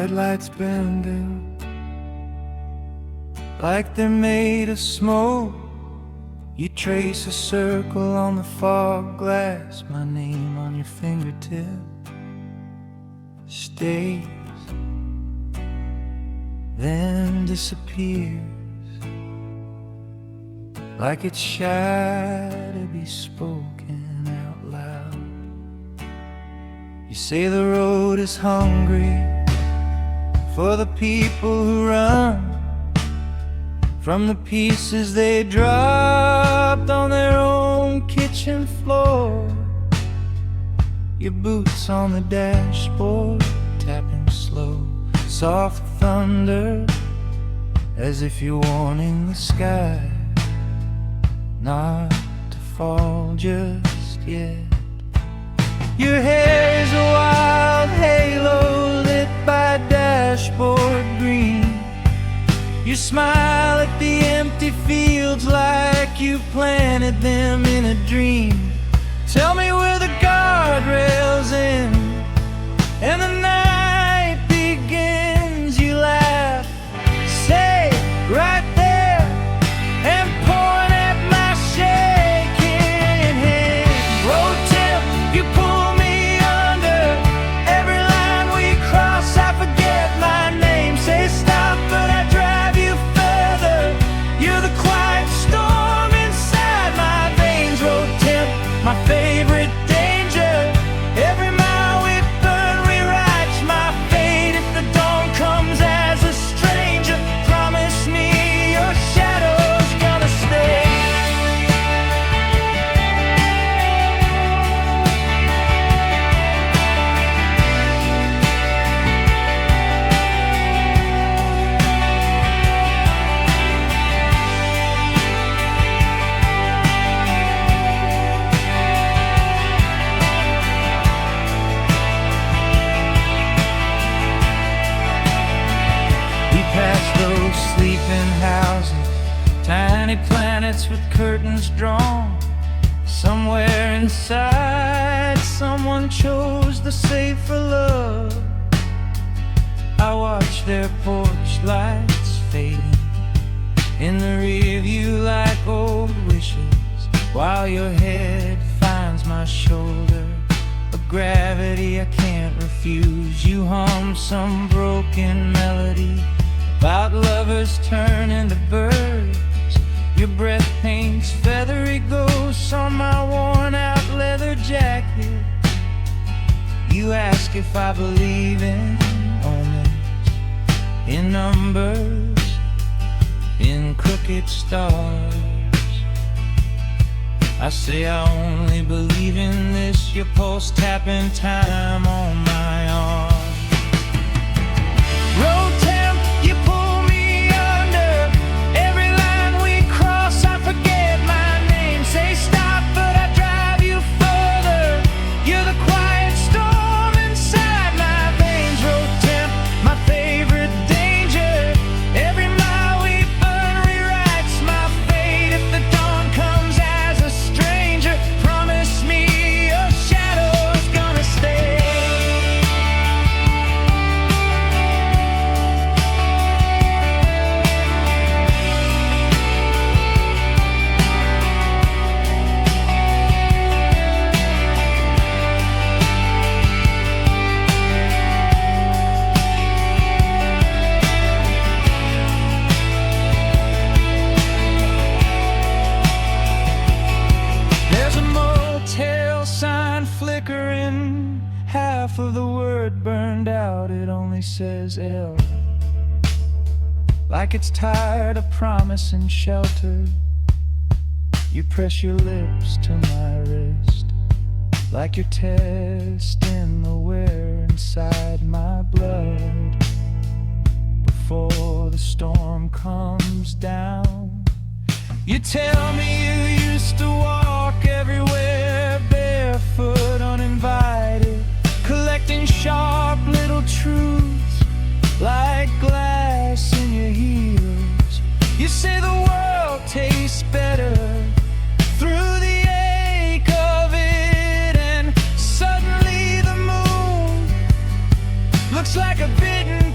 headlights bending like they're made of smoke. You trace a circle on the fog glass, my name on your fingertip stays, then disappears like it's shy to be spoken out loud. You say the road is hungry for the people who run from the pieces they dropped on their own kitchen floor. Your boots on the dashboard, tapping slow, soft thunder, as if you're warning the sky not to fall just yet. Your hair is a wild halo lit by dashboard green. You smile at the empty fields like you planted them in a dream. Tell me where the guardrails end and the night begins. You laugh, say right there, and point at my shaking hand. Road Tempt, you pull me under. Every line we cross, I forget my name. Say stop, but I drive you further. You're the quiet storm inside my veins. Road Tempt, my favorite danger. Every mile we burn rewrites my fate. If the dawn comes as a stranger, promise me your shadow's gonna stay. We pass those sleeping houses, tiny planets with curtains drawn. Somewhere inside, someone chose the safer love. I watch their porch lights fading in the rear view like old wishes, while your head finds my shoulder, a gravity I can't refuse. You hum some broken melody about lovers turning to birds. Your breath paints feathery ghosts on my worn out leather jacket. You ask if I believe in omens, in numbers, in crooked stars. I say I only believe in this, your pulse tapping time on my arm. Road Tempt, you pull me under. Every line we cross, I forget my name. Say stop, but I drive you further. You're the quiet storm inside my veins. Road Tempt, my favorite danger. Every mile we burn rewrites my fate. If the dawn comes as a stranger, promise me your shadow's gonna stay. There's a motel sign flickering, half of the word burned out, it only says L. Like it's tired of promising shelter, you press your lips to my wrist, like you're testing the wear inside my blood. Before the storm comes down, you tell me you used to walk everywhere barefoot, uninvited, collecting sharp little truths like glass in your heels. You say the world tastes better through the ache of it, and suddenly the moon looks like a bitten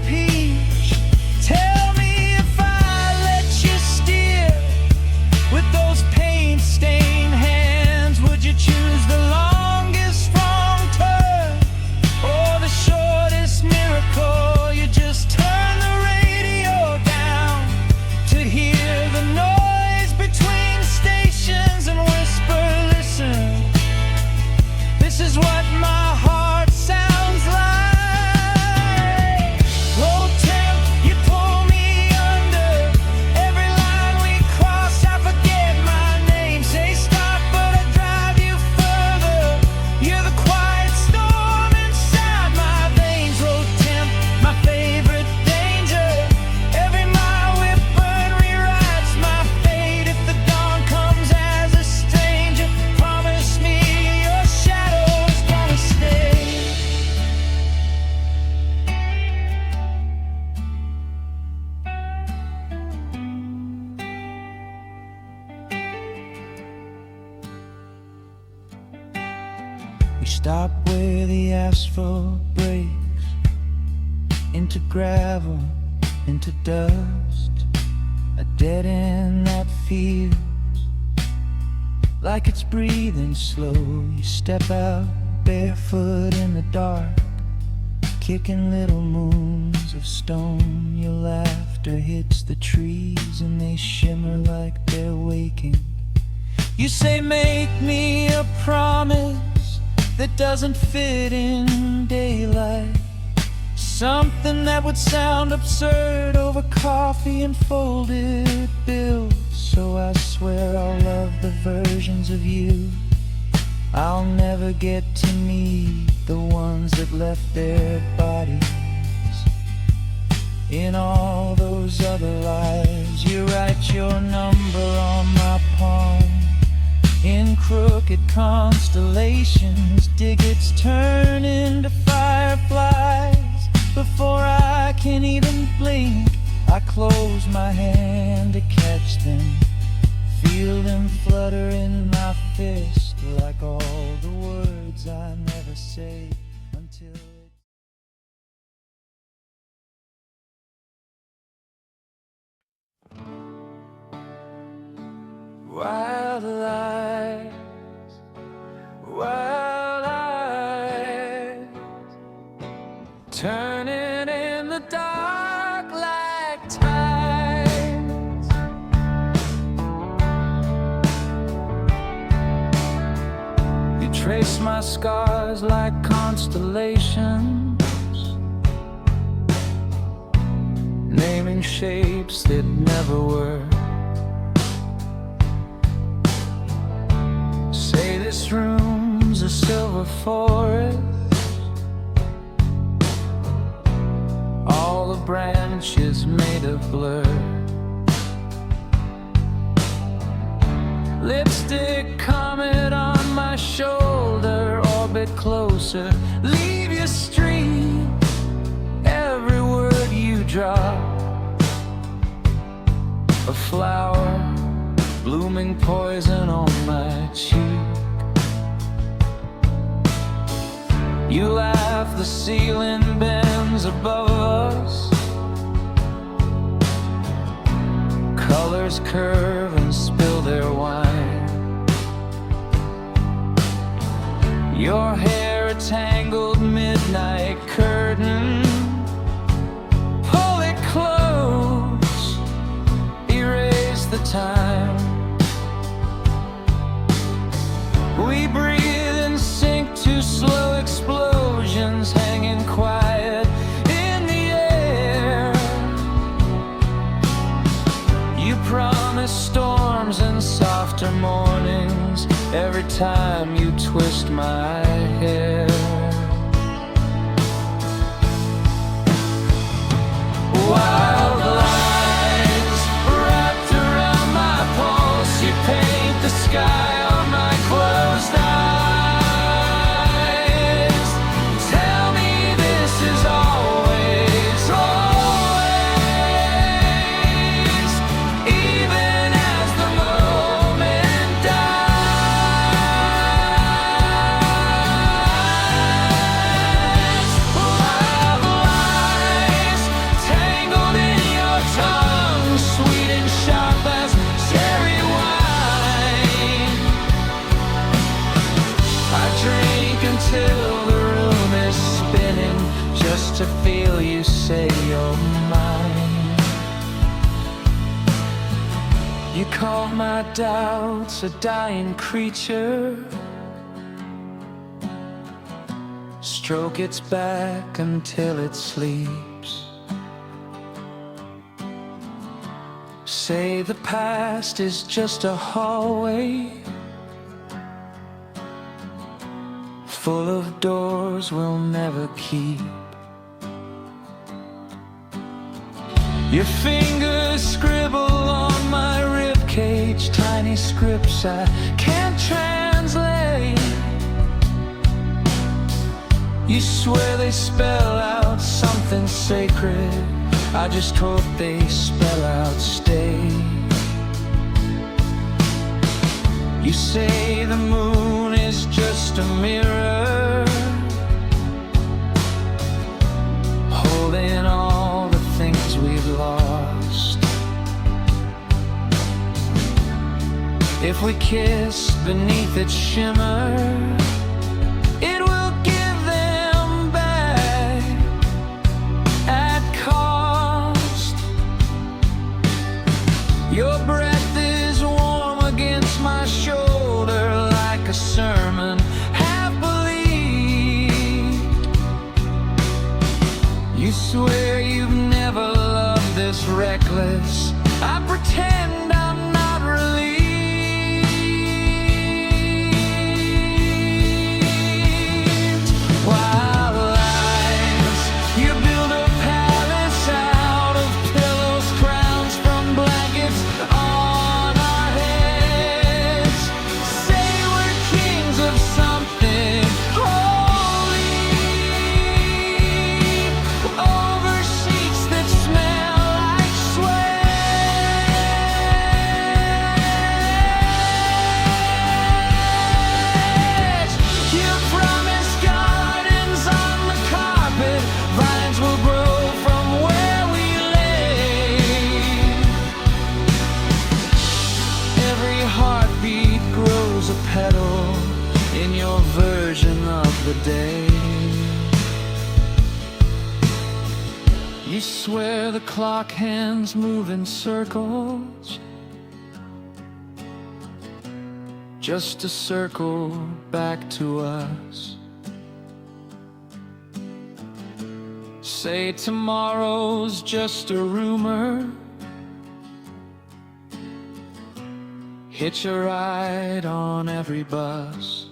We stop where the asphalt breaks into gravel, into dust. A dead end that feels like it's breathing slow. You step out barefoot in the dark, kicking little moons of stone. Your laughter hits the trees and they shimmer like they're waking. You say, make me a promise that doesn't fit in daylight, something that would sound absurd over coffee and folded bills. So I swear I'll love the versions of you I'll never get to meet, the ones that left their bodies in all those other lives. You write your number on my palm in crooked constellations. Digits turn into fireflies before I can even blink. I close my hand to catch them, feel them flutter in my fist, like all the words I never say until wild eyes, wild eyes, turning in the dark like tides. You trace my scars like constellations, naming shapes that never were. Say this room's a silver forest, all the branches made of blur. Lipstick comet on my shoulder, orbit closer, leave your street, every word you drop. A flower, blooming poison on my cheek. You laugh, the ceiling bends above us, colors curve and spill their wine. Your hair a tangled midnight curtain, pull it close, erase the time. We breathe and sink to slow explosions, hanging quiet in the air. You promise storms and softer mornings every time you twist my hair. Wild lines wrapped around my pulse, you paint the sky on my closed eyes. Tell me this is always, always, even as the moment dies. Wild lies tangled in your tongue, sweet and sharp as cherry wine. I drink until the room is spinning, just to feel you say you're mine. You call my doubts a dying creature, stroke its back until it sleeps. Say the past is just a hallway full of doors we'll never keep. Your fingers scribble on my ribcage, tiny scripts I can't translate. You swear they spell out something sacred, I just hope they spell out stay. You say the moon is just just a mirror, holding all the things we've lost. If we kiss beneath its shimmer, it will give them back at cost. Your breath is warm against my shoulder like a sermon half believed. You swear you've never loved this reckless. I pretend I'm not relieved. Day. You swear the clock hands move in circles, just to circle back to us. Say tomorrow's just a rumor, hitch a ride on every bus.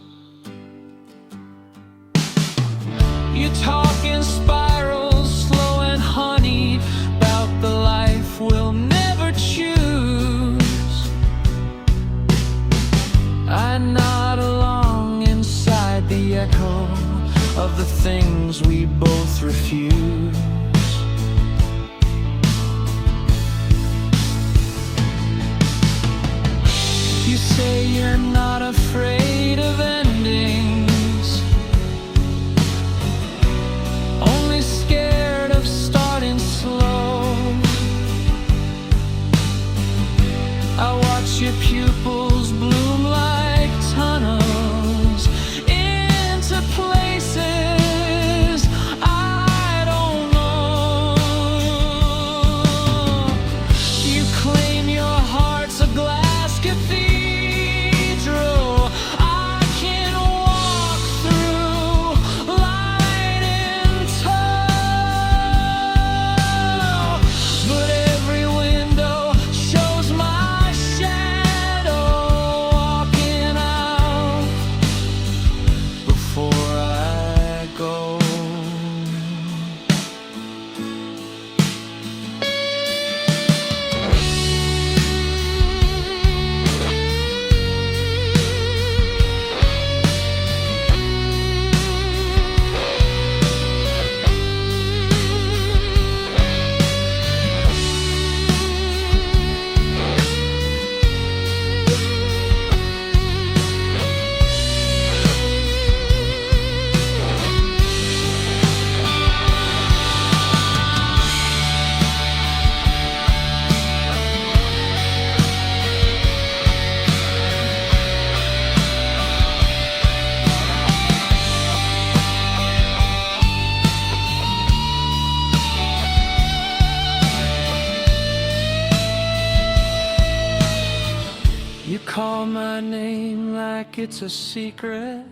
You talk in spirals, slow and honeyed, about the life we'll never choose. I nod along inside the echo of the things we both refuse. You say you're not afraid of endings, scared of starting slow. I watch your pupils bloom like tunnels into places I don't know. You claim your heart's a glass cathedral I can walk through light and tall. But every window shows my shadow walking out before I go. You call my name like it's a secret.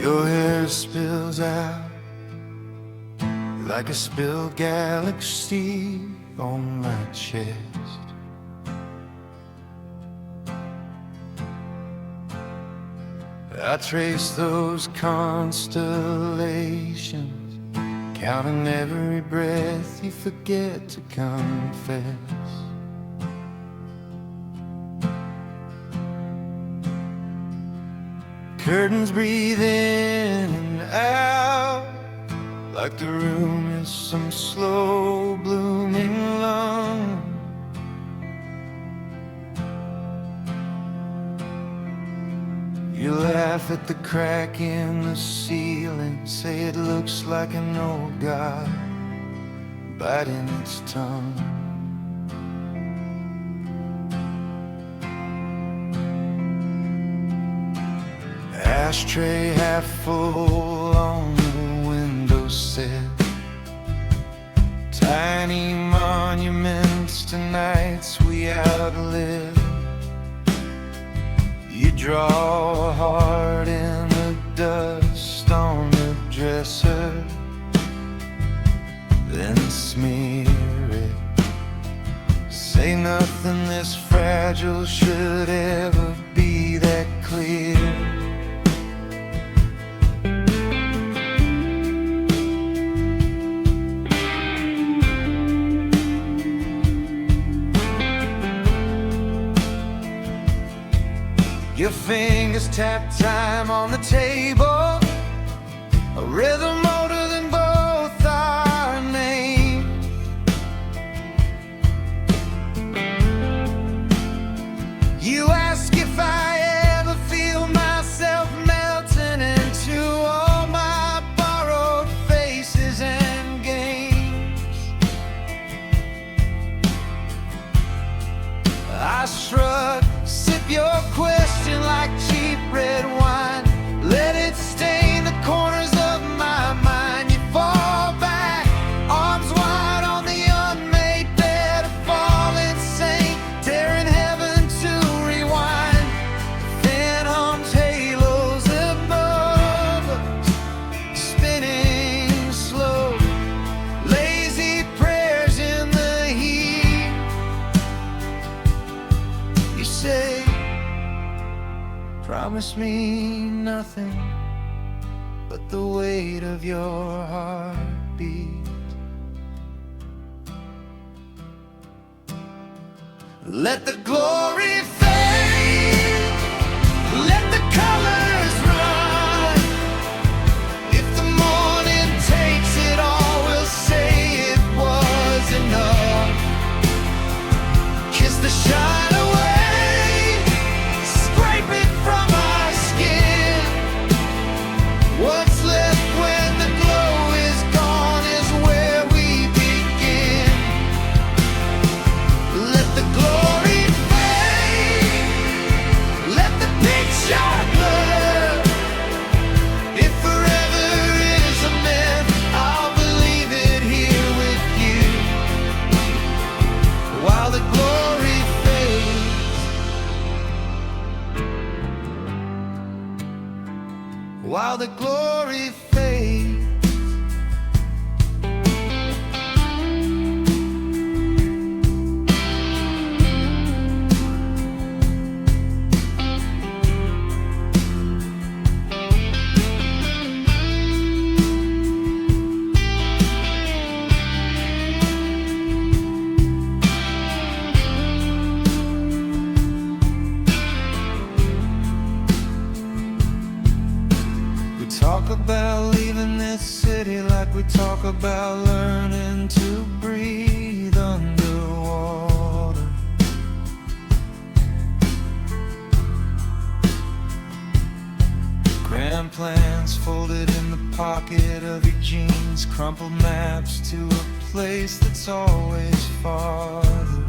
Your hair spills out like a spilled galaxy on my chest. I trace those constellations, counting every breath you forget to confess. Curtains breathe in and out, like the room is some slow blooming lung. You laugh at the crack in the ceiling, say it looks like an old god biting its tongue. Ashtray half full on the windowsill, tiny monuments to nights we outlive. You draw a heart in the dust on the dresser, then smear it. Say nothing this fragile should ever be that clear. Your fingers tap time on the table, a rhythm older than both our names. You ask if I ever feel myself melting into all my borrowed faces and games. I shrug, sip your question like cheap red wine, let it stain the corners of my mind. You fall back, arms wide on the unmade bed, a fallen saint, tearing heaven to rewind. Phantoms, halos above us, spinning slow, lazy prayers in the heat. You say, promise me nothing but the weight of your heartbeat. Let the glory fade, let the colors run. If the morning takes it all, we'll say it was enough. Kiss the shine away, scrape it from our skin. What's left when the glow is gone is where we begin. Let the glory fade, let the picture blur. If forever is a myth, I'll believe it here with you. While the glory fades, while the glory fades. We talk about leaving this city like we talk about learning to breathe underwater. Grand plans folded in the pocket of your jeans, crumpled maps to a place that's always farther.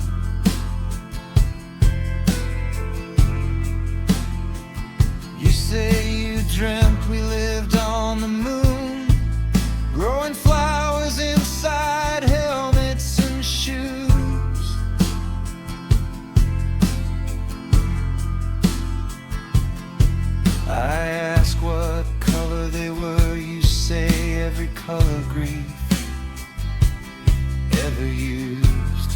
You say you dreamt we lived on the moon, growing flowers inside helmets and shoes. I ask what color they were, you say every color grief ever used.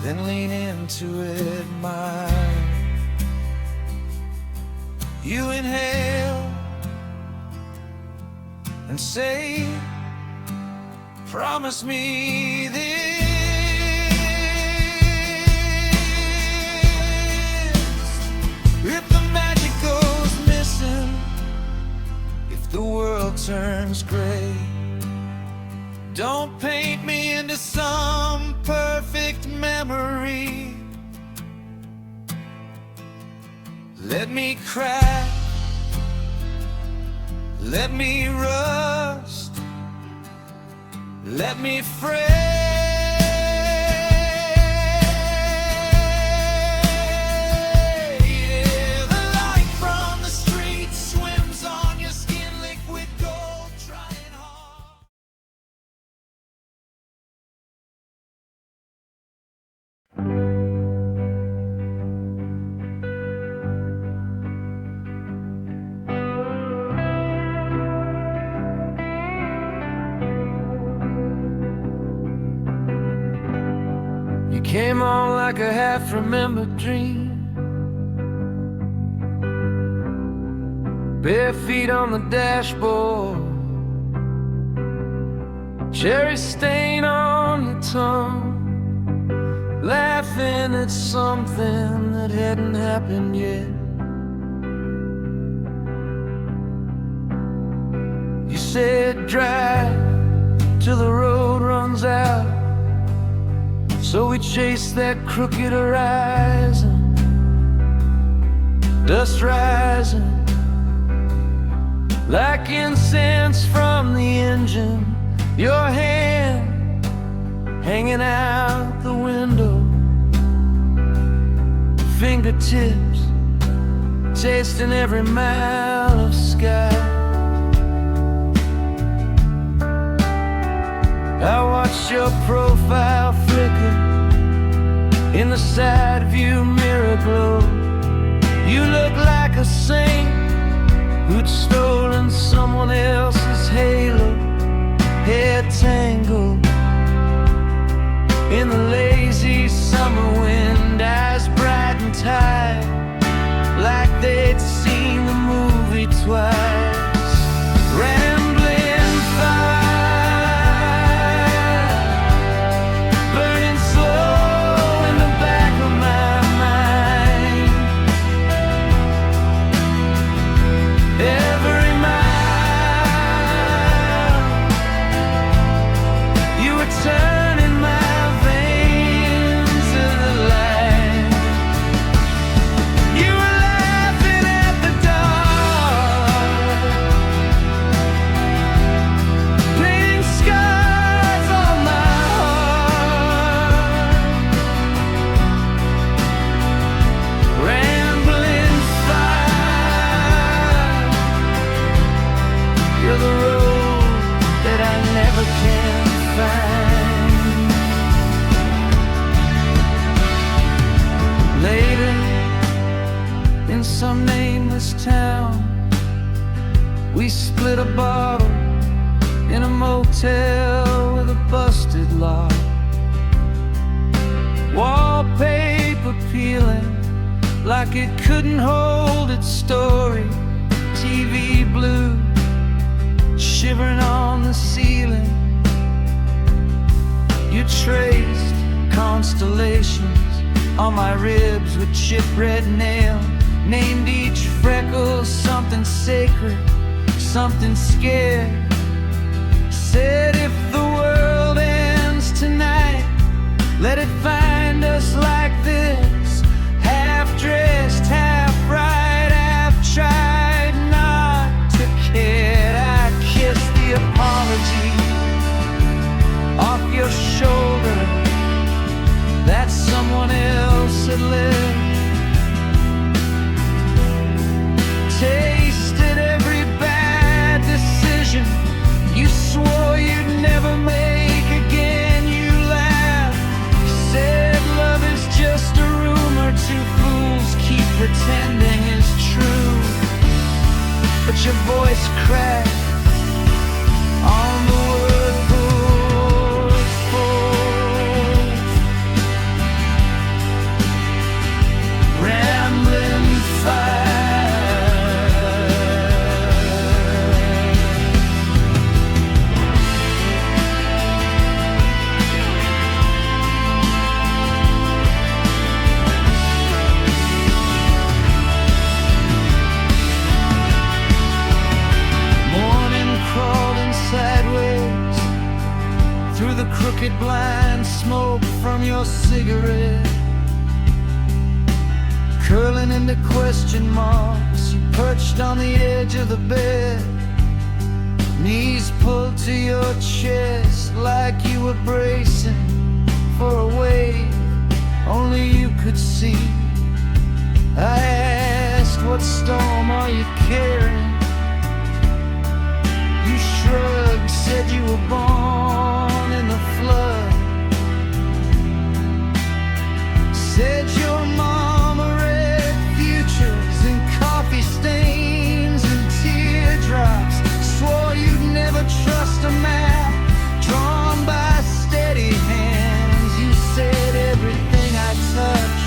then lean into it mild. You inhale and say, promise me this. If the magic goes missing, if the world turns gray, don't paint me into some perfect memory. Let me crack, let me rust, let me fray. Yeah, the light from the street swims on your skin, liquid gold, trying hard. You came on like a half-remembered dream, bare feet on the dashboard, cherry stain on your tongue, laughing at something that hadn't happened yet. You said drive till the road runs out, so we chase that crooked horizon, dust rising like incense from the engine, your hand hanging out the window, fingertips tasting every mile of sky. I watched your profile flicker in the side view mirror glow. You look like a saint who'd stolen someone else's halo, hair tangled in the lazy summer wind, eyes bright and tired like they'd seen the movie twice. Ramblin fire, some nameless town, we split a bottle in a motel with a busted lock, wallpaper peeling like it couldn't hold its story, TV blue shivering on the ceiling. You traced constellations on my ribs with chip red nails, named each freckle something sacred, something scared. Said if the world ends tonight, let it find us like this, half-dressed, half-right, half-tried not to care. I kissed the apology off your shoulder that someone else had lived. Tasted every bad decision you swore you'd never make again. You laughed, said love is just a rumor two fools keep pretending is true. But your voice cracked on the word forth. cigarette, curling into question marks. You perched on the edge of the bed, knees pulled to your chest like you were bracing for a wave only you could see. I asked, what storm are you carrying? You shrugged, said you were born in the flood. Said your mama read futures and coffee stains and teardrops. Swore you'd never trust a map drawn by steady hands. You said everything I touch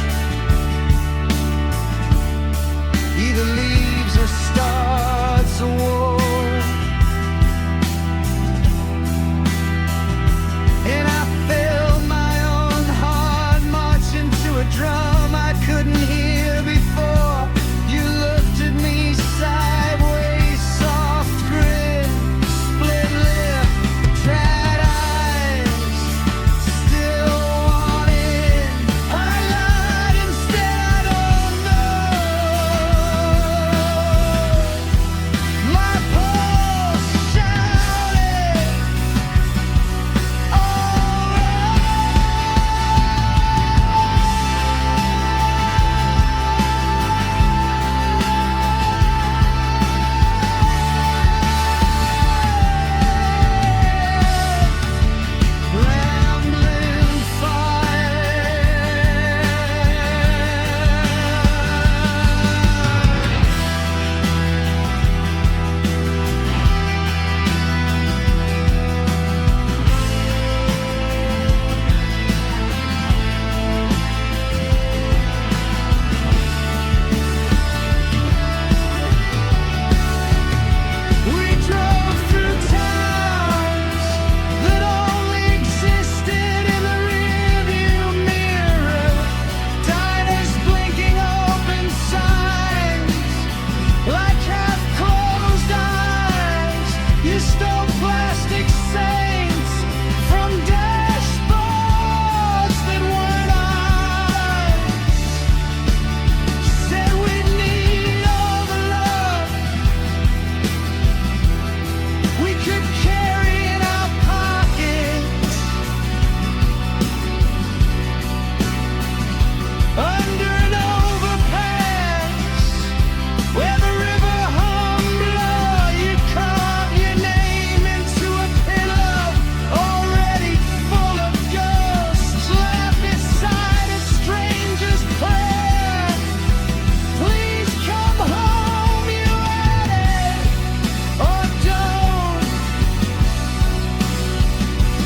either leaves or starts a war. And I felt my own heart march into a drum I couldn't hear before. You looked at me sideways, soft grin, split lip, sad eyes, still wanting. I lied and said I don't know. My pulse shouted, Ramblin Fire. We drove through towns that only existed in the rearview mirror. Diners blinking open signs like half-closed eyes. You stole plastic saints from dashboards that weren't ours. Said we'd need all the love we could carry in our pockets. Under an overpass where the river hung below, you carved your name into a pillow already full of ghosts. Left beside a stranger's prayer. Please come home, you added, or don't.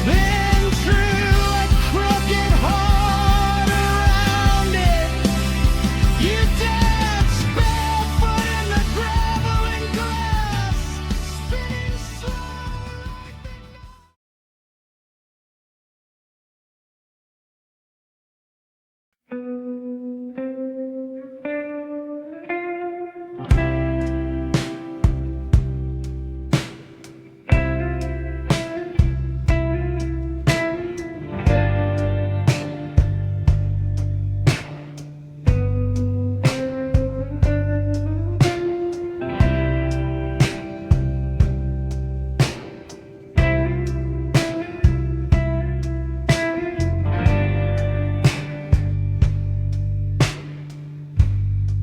Been through a crooked heart around it. You danced barefoot in the gravel and glass, spinning slow.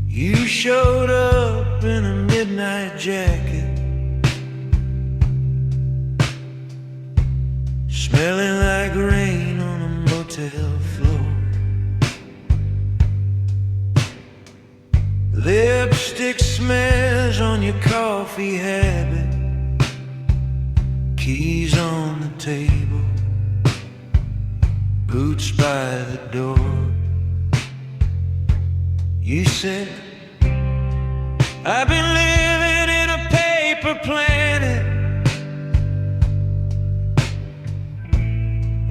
You showed up in a midnight jacket, smelling like rain on a motel floor. Lipstick smears on your coffee habit, keys on the table, boots by the door. You said, I've been living in a paper planet.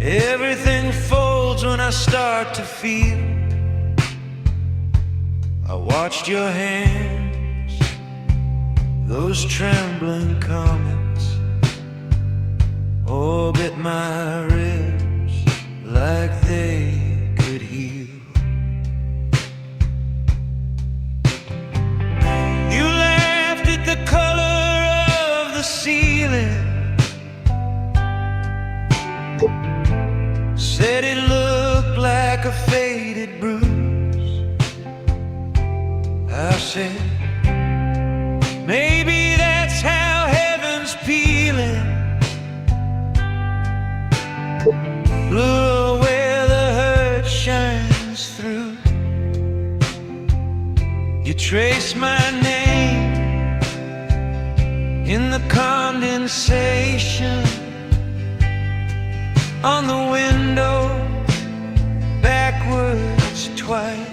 Everything folds when I start to feel. I watched your hands, those trembling comets, orbit my ribs like they said, maybe that's how heaven's peeling. Blue where the hurt shines through. You trace my name in the condensation on the window backwards twice.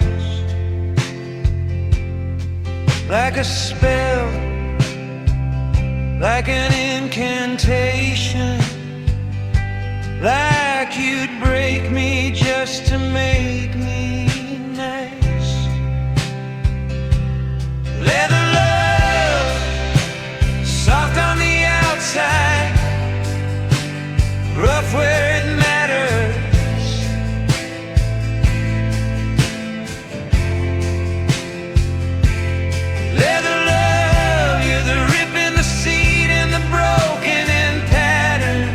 Like a spell, like an incantation, like you'd break me just to make me nice. Leather love, soft on the outside, rough where it matters. Leather love, you're the rip in the seat and the broken in pattern.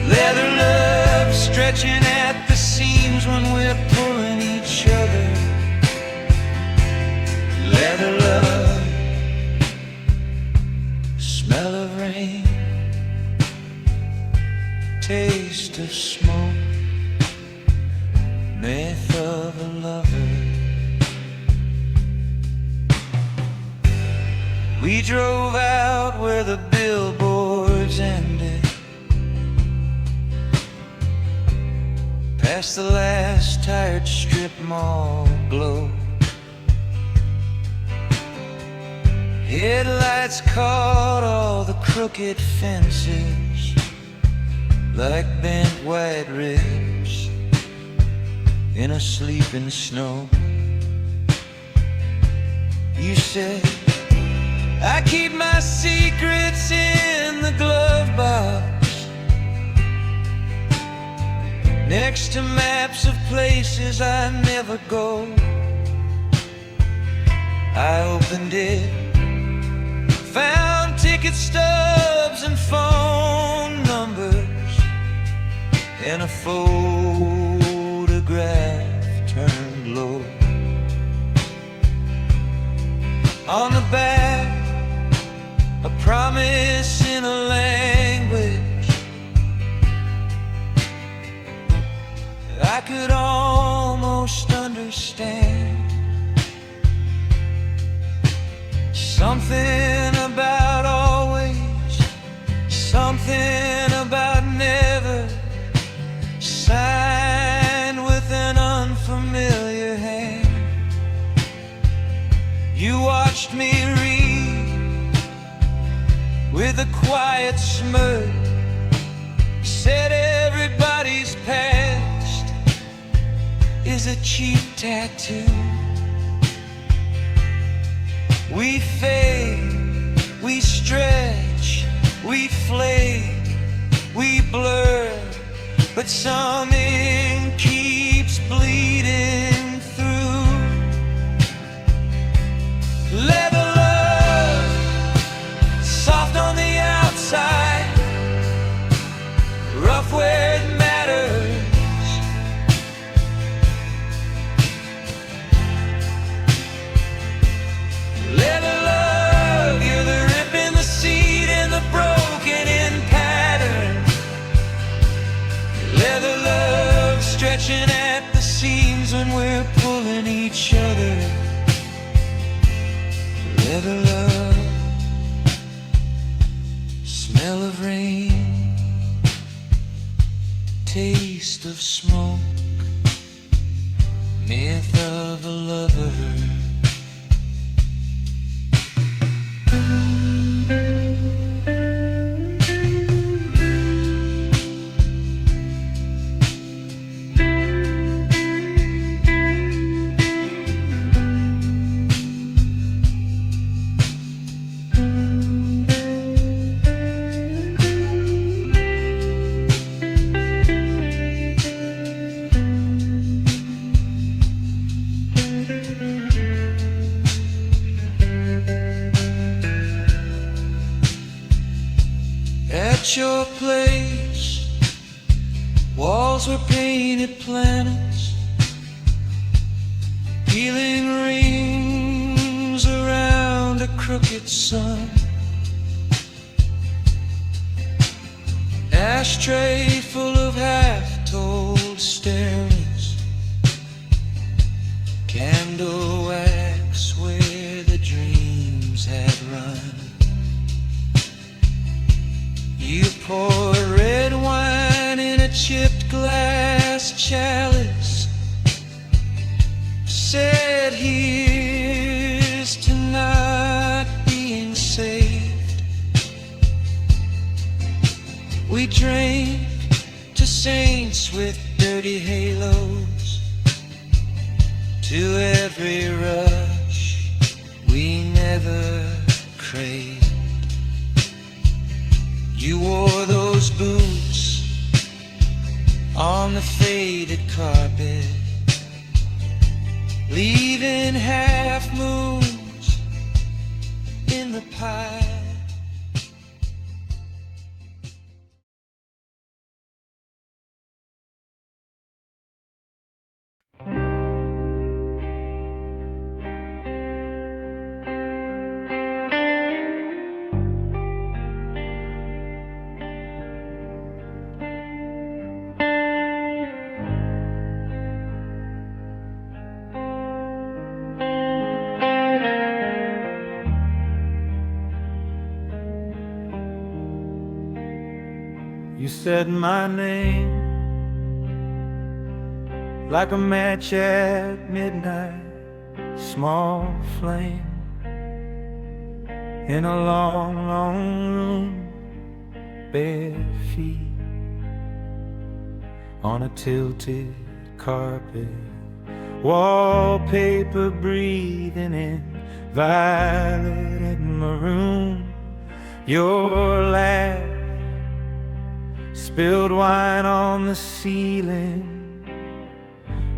Leather love, stretching at the seams when we're pulling each other. Leather love, smell of rain, taste of smoke, myth of a lover. We drove out where the billboards ended, past the last tired strip mall glow. Headlights caught all the crooked fences like bent white ribs in a sleeping snow. You said, I keep my secrets in the glove box, next to maps of places I never go. I opened it, found ticket stubs and phone numbers, and a photograph turned low. On the back, a promise in a language I could almost understand. Something about always, something about never, signed with an unfamiliar hand. You watched me read with a quiet smirk, said everybody's past is a cheap tattoo. We fade, we stretch, we flake, we blur, but some ink keeps bleeding through. Leather love, soft on the outside, rough where it matters. Leather love, you're the rip in the seat and the broken in pattern. Leather love, stretching at the seams when we're pulling each other. Leather love, smell of rain, taste of smoke, myth of a lover. At your place, walls were painted planets, peeling rings crooked sun. Ashtray full of half-told stories, candle wax where the dreams had run. You pour red wine in a chipped glass chalice, said here's to not being saved. We drank to saints with dirty halos, to every rush we never craved. You wore those boots on the faded carpet, leaving half moons in the pie. You said my name like a match at midnight, small flame in a long, long room, bare feet on a tilted carpet, wallpaper breathing in violet and maroon. Your laugh, spilled wine on the ceiling,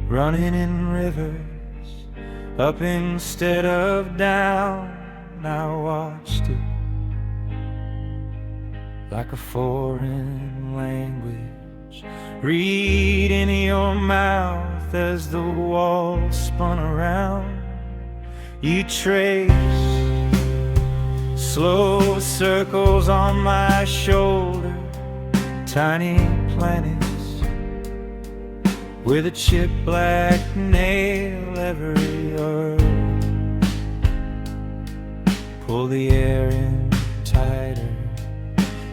running in rivers, up instead of down. I watched it like a foreign language, read in your mouth as the walls spun around. You traced slow circles on my shoulder, tiny planets with a chipped black nail every earth. Pull the air in tighter,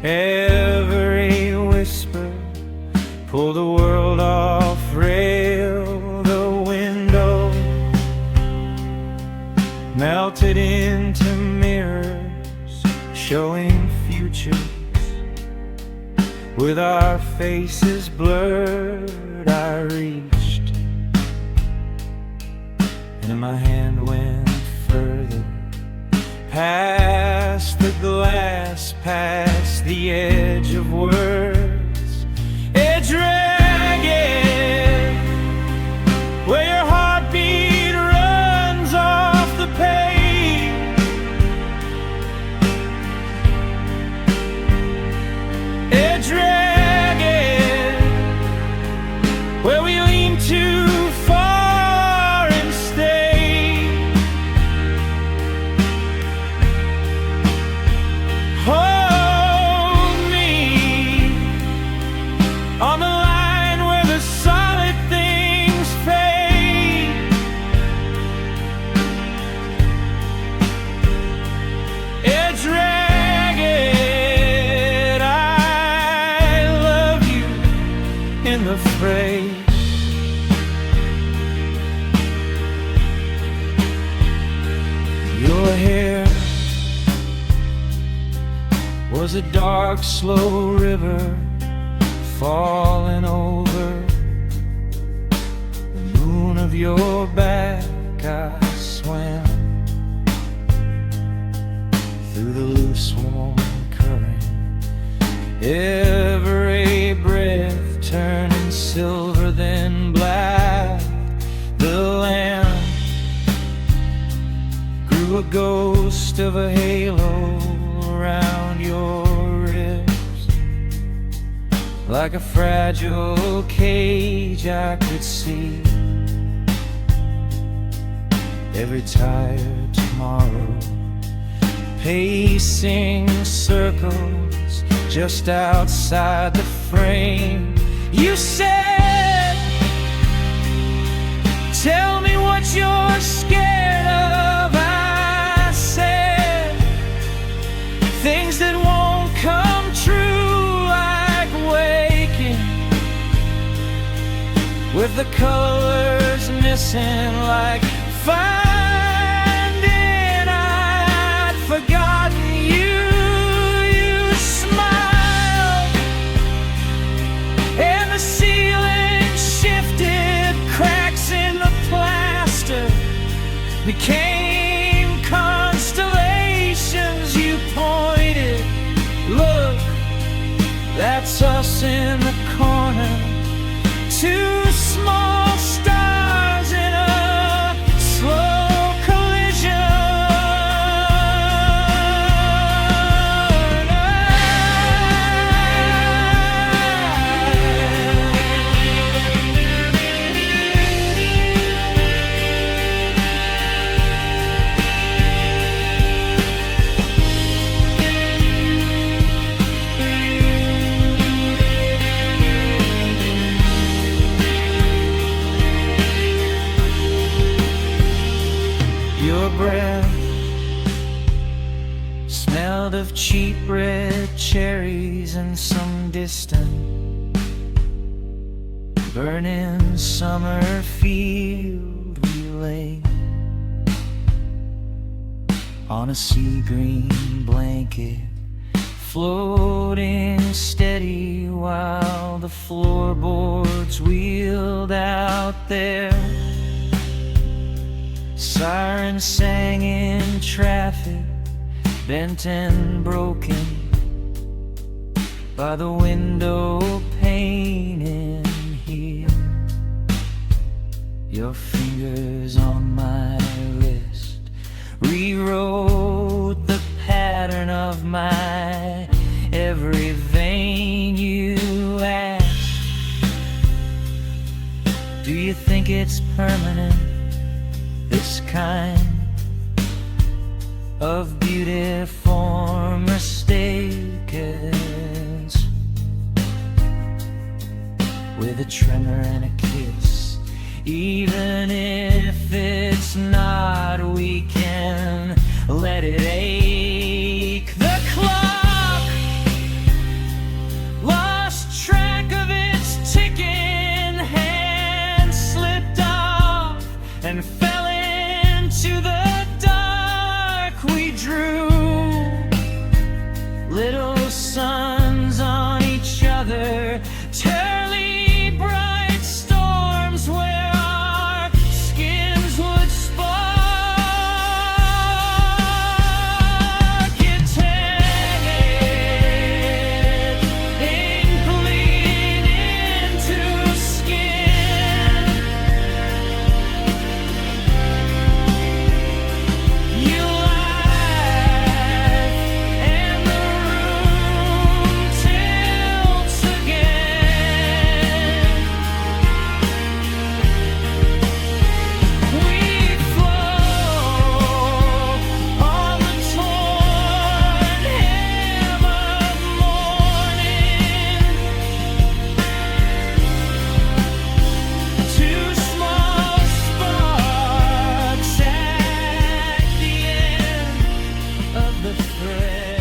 every whisper. Pull the world off rail, the window melted into mirrors, showing futures with our faces blurred. I reached, and my hand went further, past the glass, past the edge of words. A dragon, where your heartbeat runs off the page. A dragon, where we lean too far and stay. Hold me on the line where the solid things fade. A dragon, I love you in the fray. Your hair was a dark, slow river falling over the moon of your back. I swam through the loose, warm current, every breath turning silver then black. The land grew a ghost of a halo around your ribs, like a fragile cage. I could see every tired tomorrow pacing circles just outside the frame. You said, tell me what you're scared of. I said, things that won't come true, like waking with the colors missing, like finding I'd forgotten you. You smiled and the ceiling shifted, cracks in the plaster became constellations. You pointed, look, that's us in the corner, two small stars in a slow collision. Your breath smelled of cheap red cherries and some distant burning summer field. We lay on a sea green blanket, floating steady while the floorboards wheeled out there. Sirens sang in traffic, bent and broken by the window pane in here. Your fingers on my wrist rewrote the pattern of my every vein. You asked, do you think it's permanent, this kind of beauty for mistakens, with a tremor and a kiss? Even if it's not, we can let it ache. The clock lost track of its ticking, hand slipped off and fell into the dark. We drew little suns on each other, turly bright storms where our skins would spark. It tangled, ink bleeding into skin. You laugh and the room tilts again. We float on the torn hem of morning. Two small sparks at the end of the thread.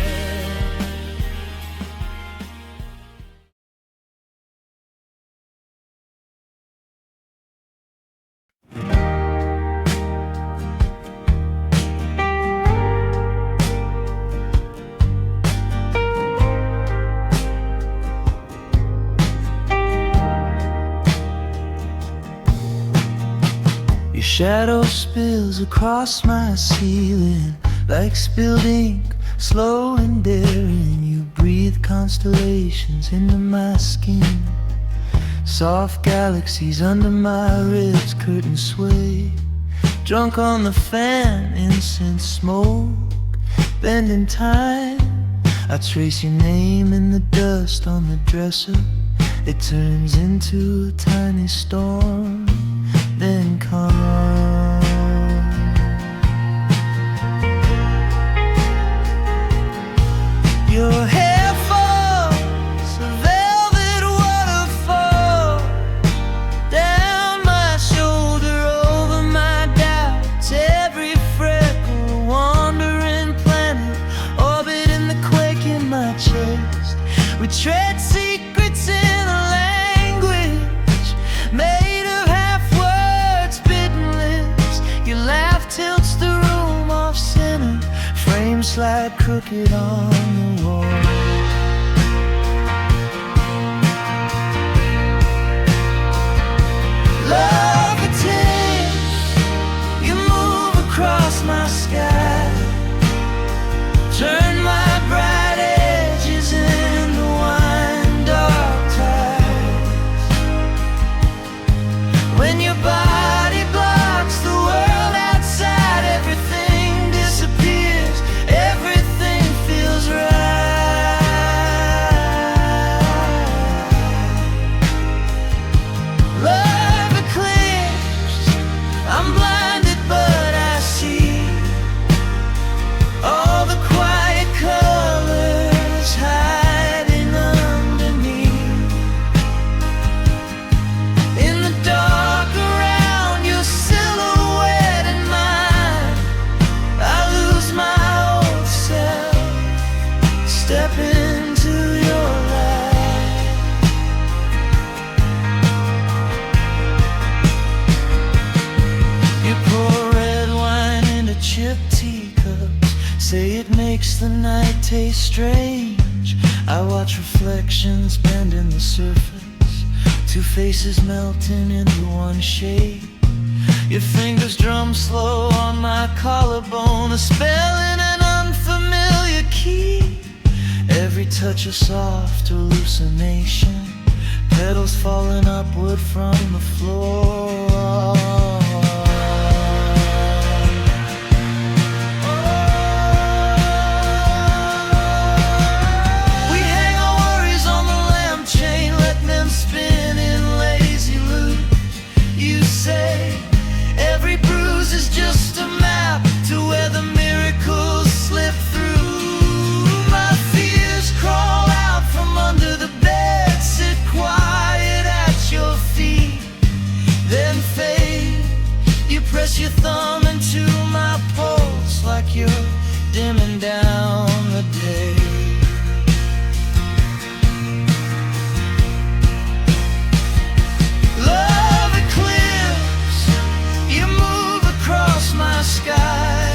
Your shadow spills across my ceiling like spilled ink, slow and daring. You breathe constellations into my skin, soft galaxies under my ribs, curtains sway. Drunk on the fan, incense smoke, bending time. I trace your name in the dust on the dresser. It turns into a tiny storm, then calm. slide crooked on the wall. Love attempts, you move across my sky, turn my bright edges into wine dark tides. When your body blocks the world outside, everything disappears, everything feels right. Love eclipse, I'm blinded but I see all the quiet colors hiding underneath. In the dark around your silhouette and mine, I lose my old self, step into your light. You pour red wine into chipped teacups, say it makes the night taste strange. I watch reflections bend in the surface, two faces melting into one shape. Your fingers drum slow on my collarbone, a spell in an unfamiliar key. Every touch a soft hallucination, petals falling upward from the floor. We hang our worries on the lampchain, let them spin in lazy loop. You say every bruise is just a map to where the miracles slip through. My fears crawl out from under the bed, sit quiet at your feet, then fade. You press your thumb into my pulse like you're dimming down the day. Love eclipse, you move across my sky,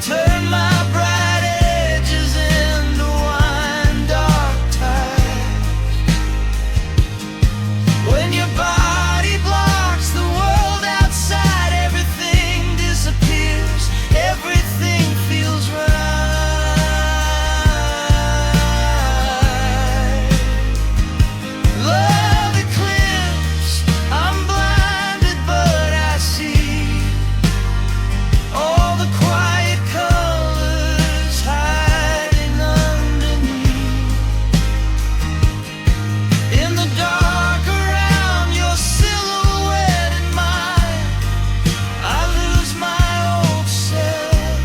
turn my bright edges into wine dark tides. When your body blocks the world outside, everything disappears, everything feels right. Love eclipse, I'm blinded but I see all the quiet colors hiding underneath. In the dark around your silhouette and mine, I lose my old self,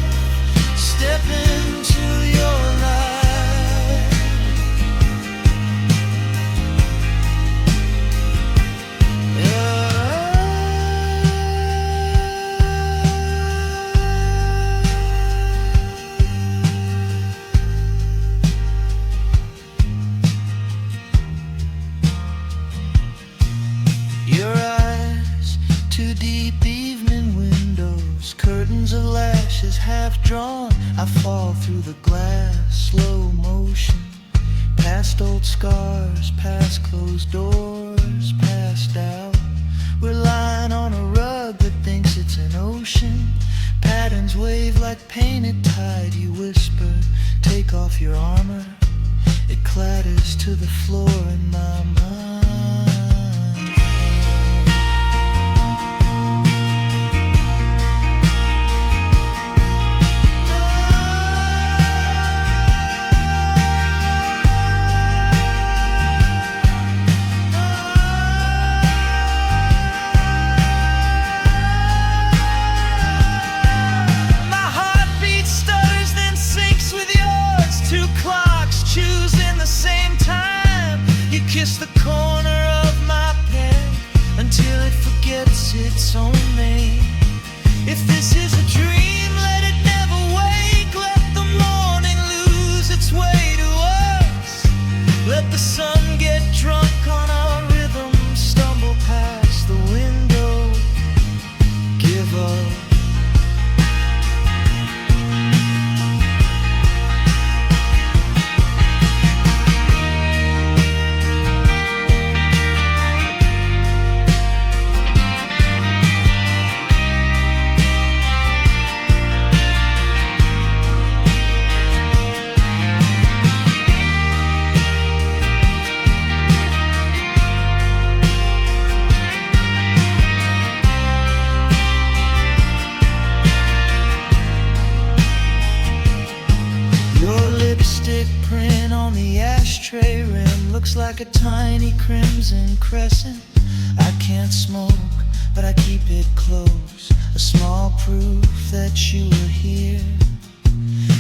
step into your light. Your eyes, two deep evening windows, curtains of lashes half drawn. I fall through the glass, slow motion, past old scars, past closed doors, passed out. We're lying on a rug that thinks it's an ocean. Patterns wave like painted tide. You whisper, take off your armor. It clatters to the floor in my mind. My heartbeat stutters then syncs with yours, two clocks choosing the same time. You kiss the corner of my pen until it forgets its own name. If this is a dream, let it never wake. Let the morning lose its way to us. Let the sun get drunk on our rhythm, stumble past the window, give up. looks like a tiny crimson crescent. I can't smoke, but I keep it close, a small proof that you were here.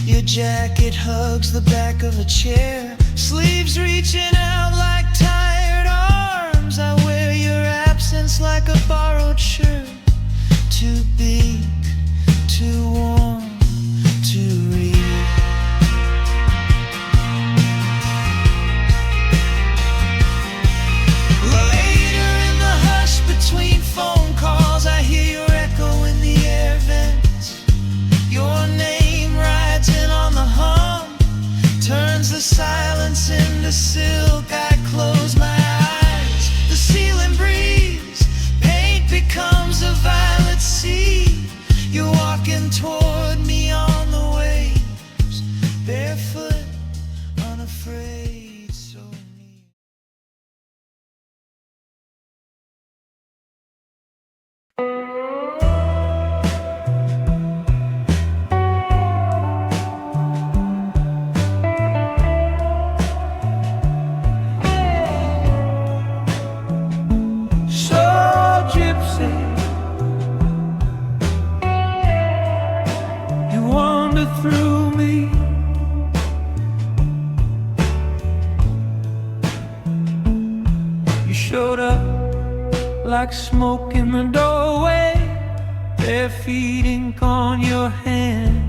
Your jacket hugs the back of a chair, sleeves reaching out like tired arms. I wear your absence like a borrowed shirt, too big, too warm to read. Later in the hush between phone calls, I hear your echo in the air vents. Your name rides in on the hum, turns the silence into silk. I close my eyes, the ceiling breeze, paint becomes a violet sea. You're walking toward me on the waves, barefoot, unafraid, so near. So gypsy, you wander through me. You showed up like smoke in the doorway, bare feet, ink on your hands.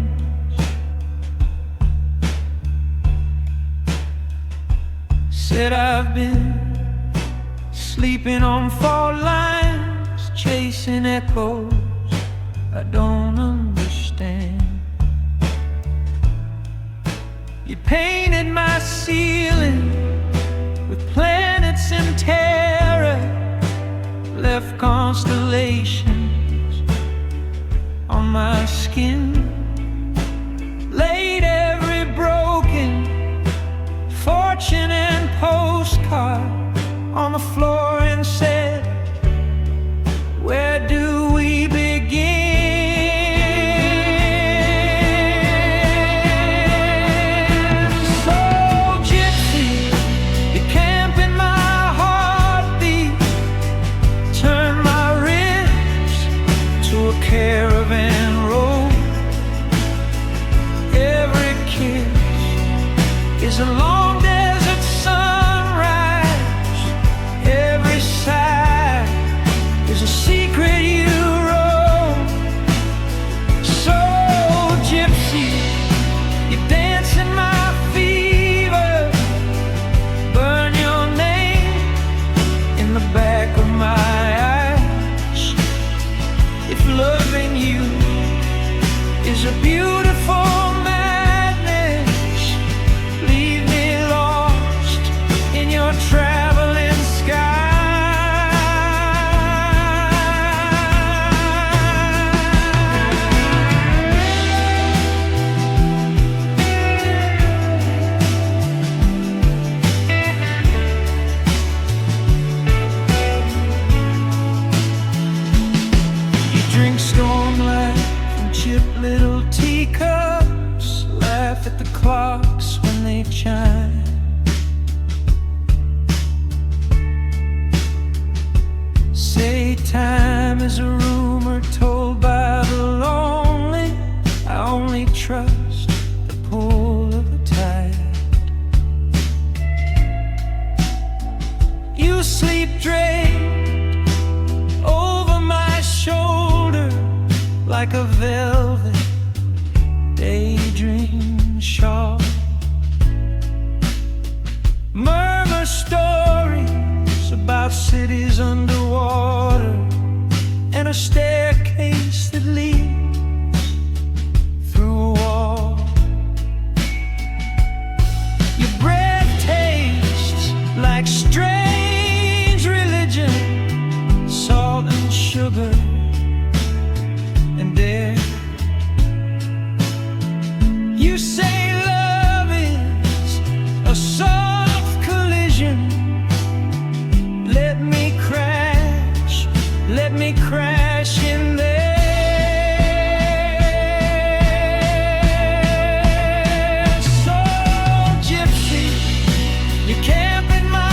Said I've been sleeping on fault lines, chasing echoes I don't understand. You painted my ceiling with planets and terror, left constellations on my skin, laid every broken fortune and postcard on the floor and said, where do we begin? So gypsy, you camp in my heartbeat, turn my ribs to a caravan road. Every kiss is a long desert sunrise, every sigh is a secret you wrote. So gypsy, you dance in my fever, burn your name in the back of my eyes. If loving you is a beautiful madness, leave me lost in your traveling sky. You drink storm light from chipped little teacups, laugh at the clocks when they chime. Say time is a rumor told by the lonely. I only trust the pull of the tide. You sleep draped over my shoulder like a velvet daydream shawl. Murmur stories about cities underwater and a staircase that leads through a wall. Your breath tastes like strange religion, salt and sugar and air. You say love is a soft collision. Let me crash in there. So gypsy, you camp in my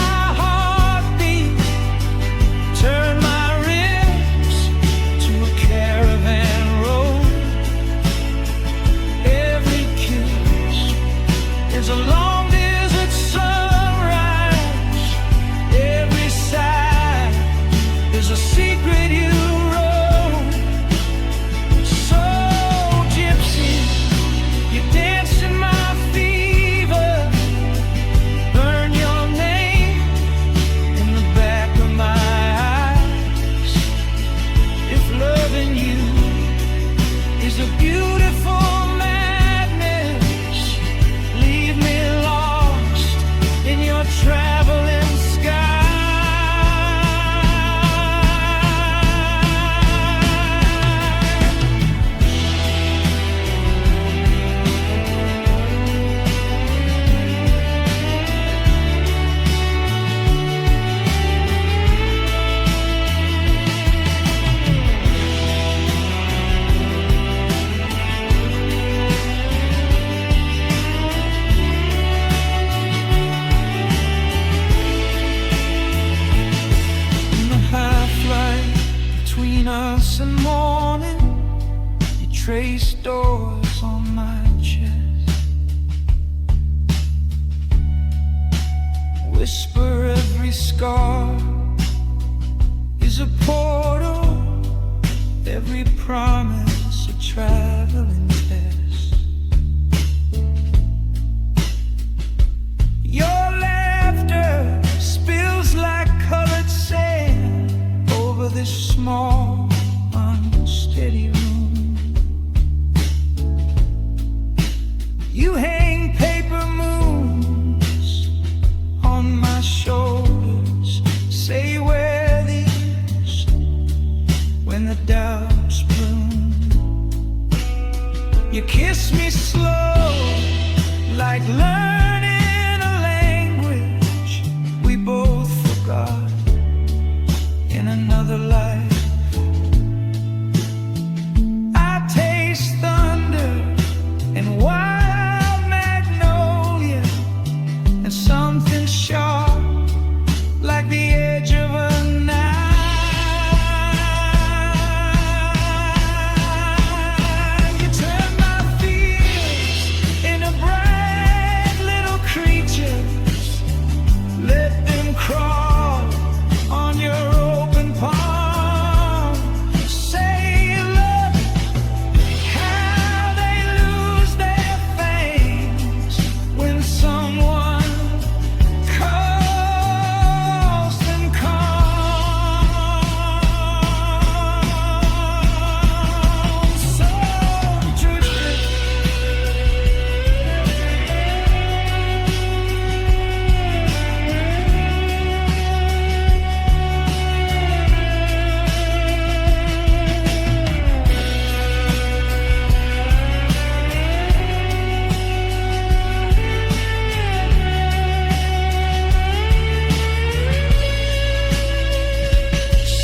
Christmas and morning, you trace doors on my chest, whisper every scar is a portal, every promise a traveling test. Your laughter spills like colored sand over this small, unsteady room. You hang paper moons on my shoulders, say wear these when the doubts bloom. You kiss me slow, like learning a language we both forgot in another life. I taste thunder and wild magnolia and something sharp like the edge of a knife. You turn my fears into bright little creatures, let them crawl on your open palm. Say look how they lose their fangs when someone calls them calm. So drifted.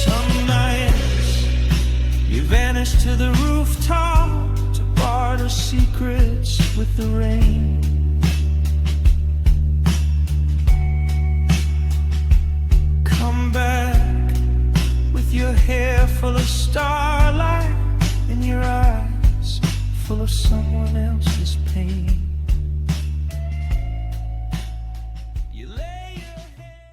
Some nights you vanish to the rooftop to barter secrets with the rain. Come back with your hair full of starlight and your eyes full of someone else's pain. You lay your head.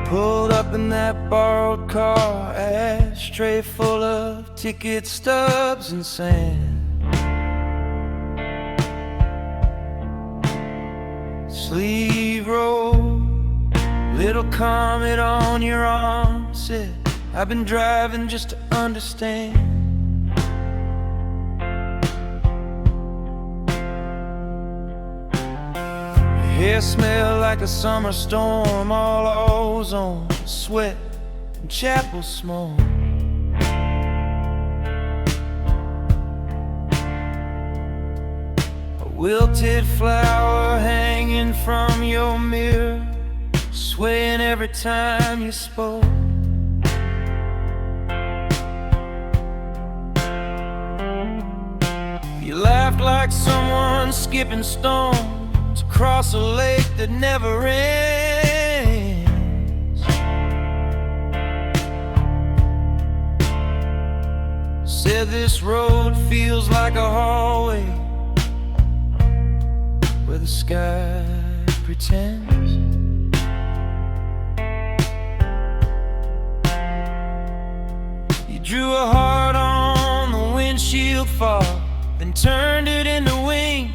Pulled up in that borrowed car, ashtray full of ticket stubs and sand. Sleeve roll, little comet on your arm said, I've been driving just to understand. Hair smell like a summer storm, all ozone, sweat, and chapel smoke. A wilted flower hanging from your mirror, swaying every time you spoke. You laughed like someone skipping stones across a lake that never ends. Said this road feels like a hallway where the sky pretends. You drew a heart on the windshield fog, then turned it into wings.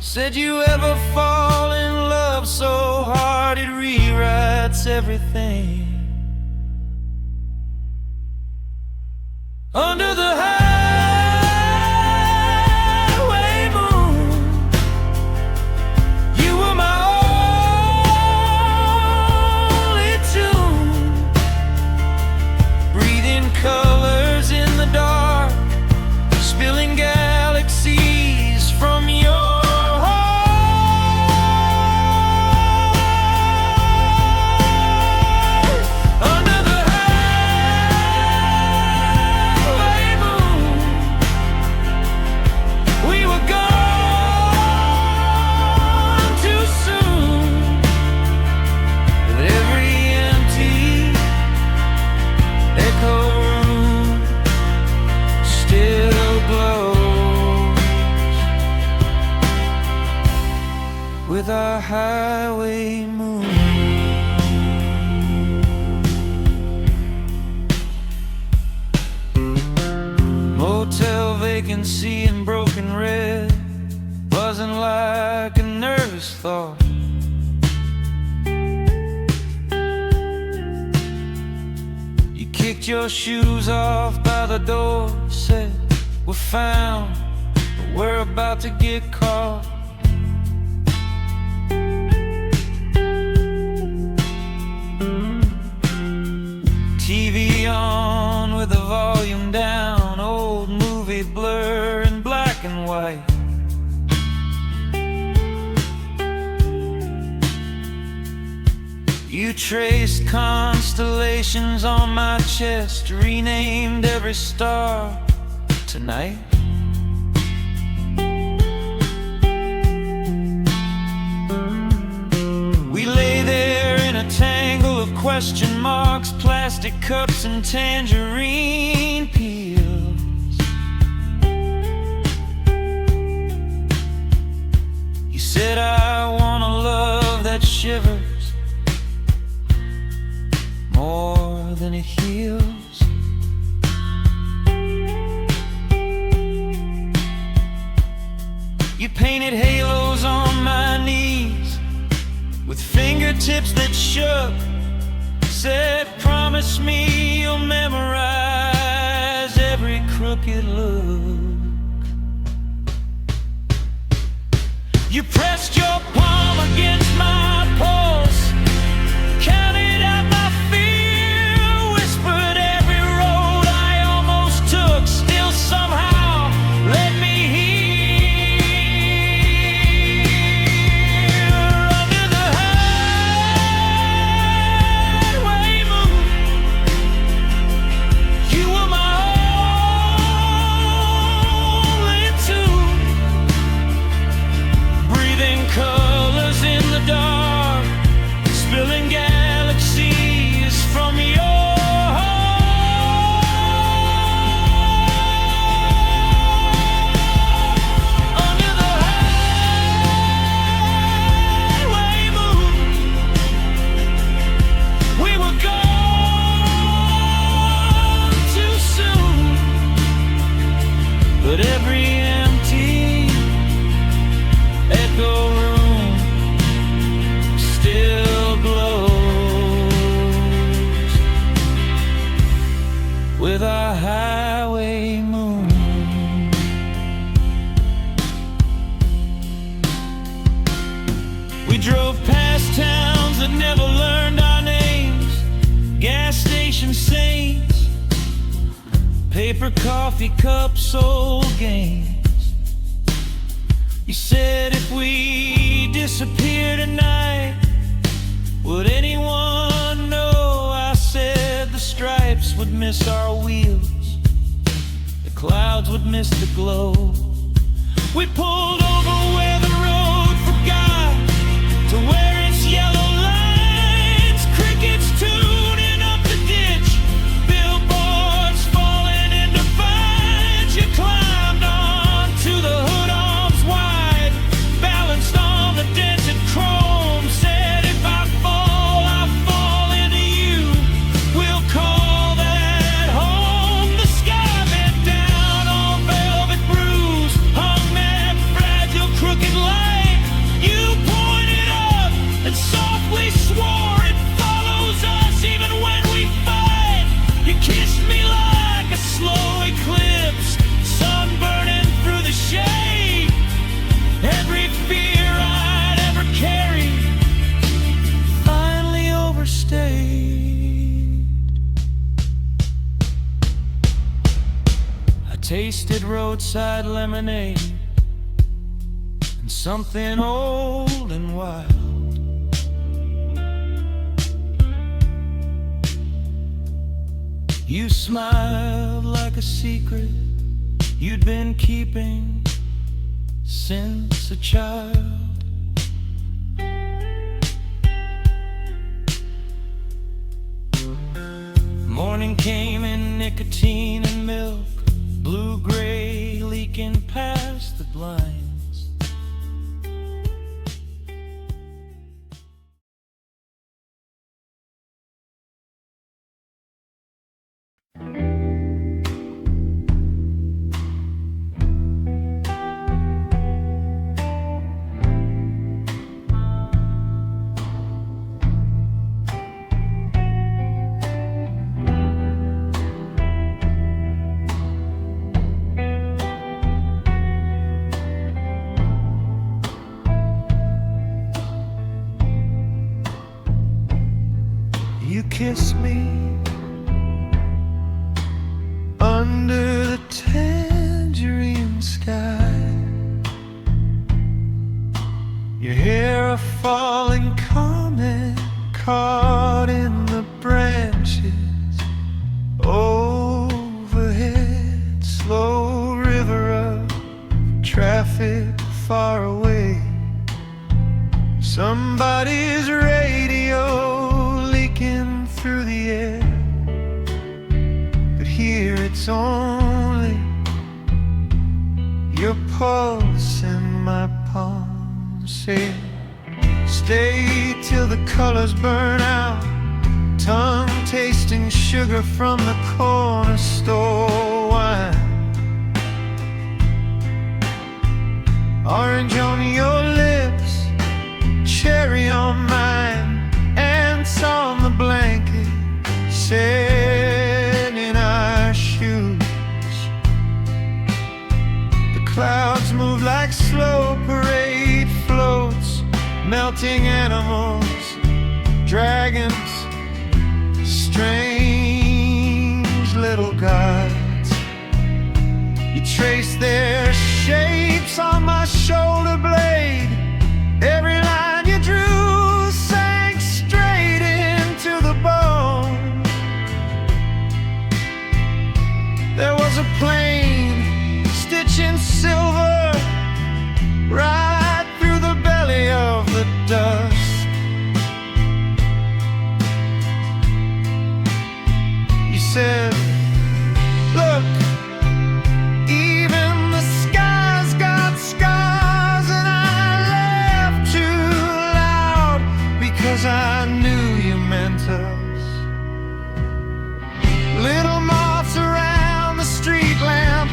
Said you ever fall in love so hard it rewrites everything. Under the highway moon, you were my only tune. with our highway moon. Motel vacancy and broken red, buzzing like a nervous thought. You kicked your shoes off by the door, said we're found, but we're about to get caught. TV on with the volume down, old movie blur in black and white. You traced constellations on my chest, renamed every star tonight. We lay there in a tangle of question marks, plastic cups and tangerine peels. You said I want a love that shivers more than it heals. You painted halos on my knees with fingertips that shook, said promise me you'll memorize every crooked look. You pressed your palm against my pulse, counted out my fear, whispered every road I almost took, still somehow let me hear. Under the highway moon, you were my only tune, breathing colors in the dark, spilling galaxies from your heart. Under the highway moon, we were gone too soon, but every empty echo room still glows with our highway moon. We drove past towns that never learned our names, gas station saints, paper coffee cups, old games. You said if we disappear tonight, would anyone know? I said the stripes would miss our wheels, the clouds would miss the glow. We pulled over where the road forgot to wear its yellow lines, crickets tuning up the ditch, billboards falling into vines. You climbed onto the hood arms wide, balanced on the dented chrome, said if I fall, I'll fall into you. We'll call that home. The sky bent down on velvet bruise, hung that fragile crooked light. You pointed up and softly swore it follows us even when we fight. You kissed me like a slow eclipse, sun burning through the shade. Every fear I'd ever carried finally overstayed. I tasted roadside lemonade and something old and wild. You smiled like a secret you'd been keeping since a child. Morning came in nicotine and milk, blue-gray leaking past the blinds. kiss me under the tangerine sky. Your hair a falling comet caught in the branches. Overhead, slow river of traffic far away. Somebody's radio leaking through the air, but here it's only your pulse in my palm. Say, stay till the colors burn out, tongue tasting sugar from the corner store wine. Orange on your lips, cherry on mine, ants on the blanket, set in our shoes. The clouds move like slow parade floats, melting animals, dragons, strange little gods. You trace their shapes on my shoulder blade. Every line you drew sank straight into the bone. There was a plane stitched in silver right through the belly of the dust. You said, look, even the sky's got scars, and I laughed too loud because I knew you meant us. Little moths around the street lamp,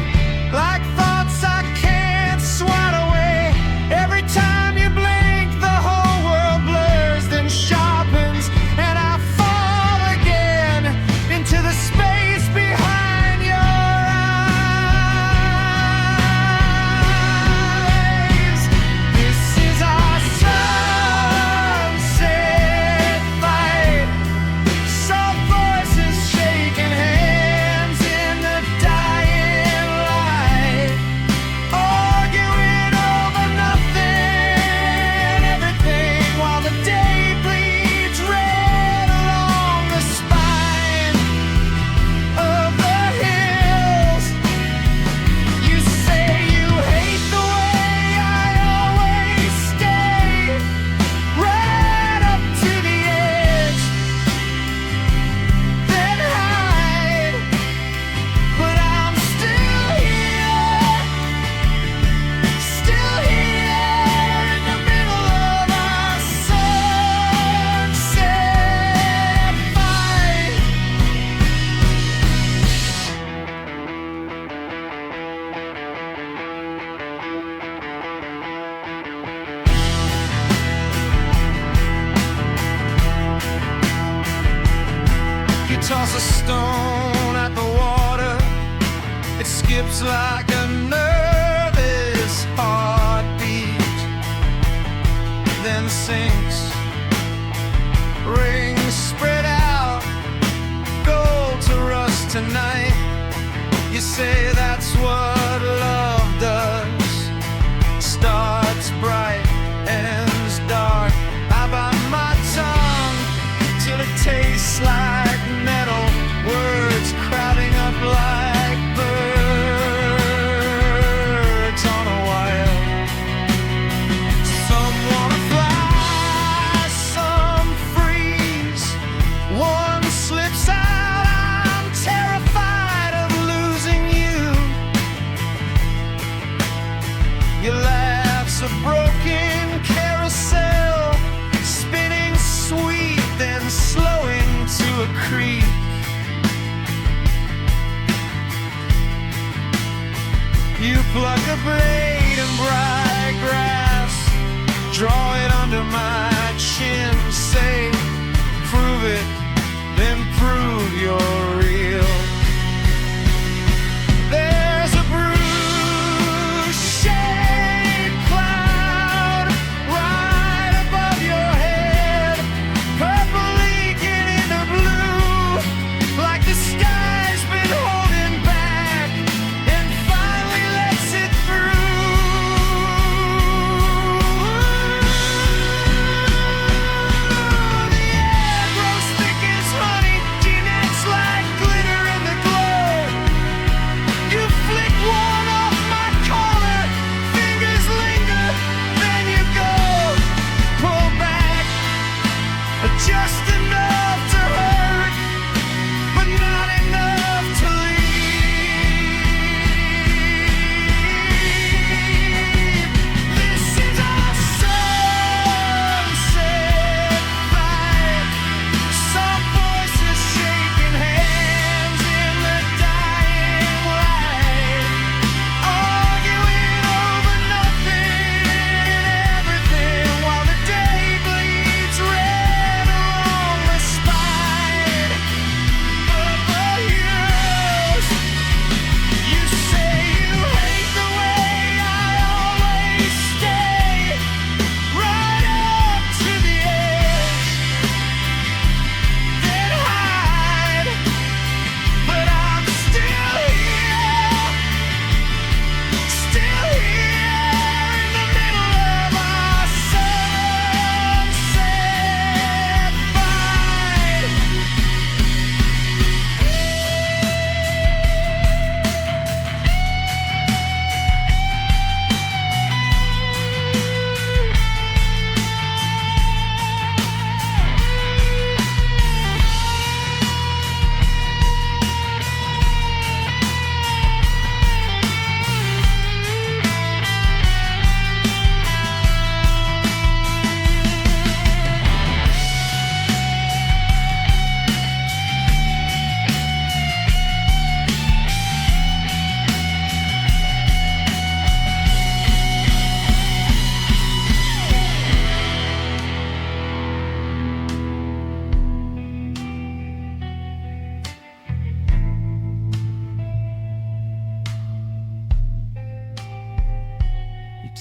like thoughts I can't swat away. Every time you blink, the whole world blurs, then sharpens, and I fall again into the space behind your eyes. This is our sunset fight. Soft voices shaking hands in the dying light, arguing over nothing, everything, while the day bleeds red along the spine of the hills. You say you hate the way I always stay right up to the edge, then hide. But I'm still here in the middle of our sunset fight. You toss a stone at the water, it skips like a nervous heartbeat, then sinks. Rings spread out, gold to rust tonight. You say that's what love does. Starts bright, ends dark. I bite my tongue till it tastes like metal. Words crowding up like birds on a wire. Some wanna fly, some freeze. One slips out, I'm terrified of losing you. Your laugh's a broken carousel, spinning sweet, then slowing to a creep. You pluck a blade in bright grass, draw it under my chin, say, prove it, then prove you're real. There's a bruised shaped cloud right above your head, purple leaking into blue.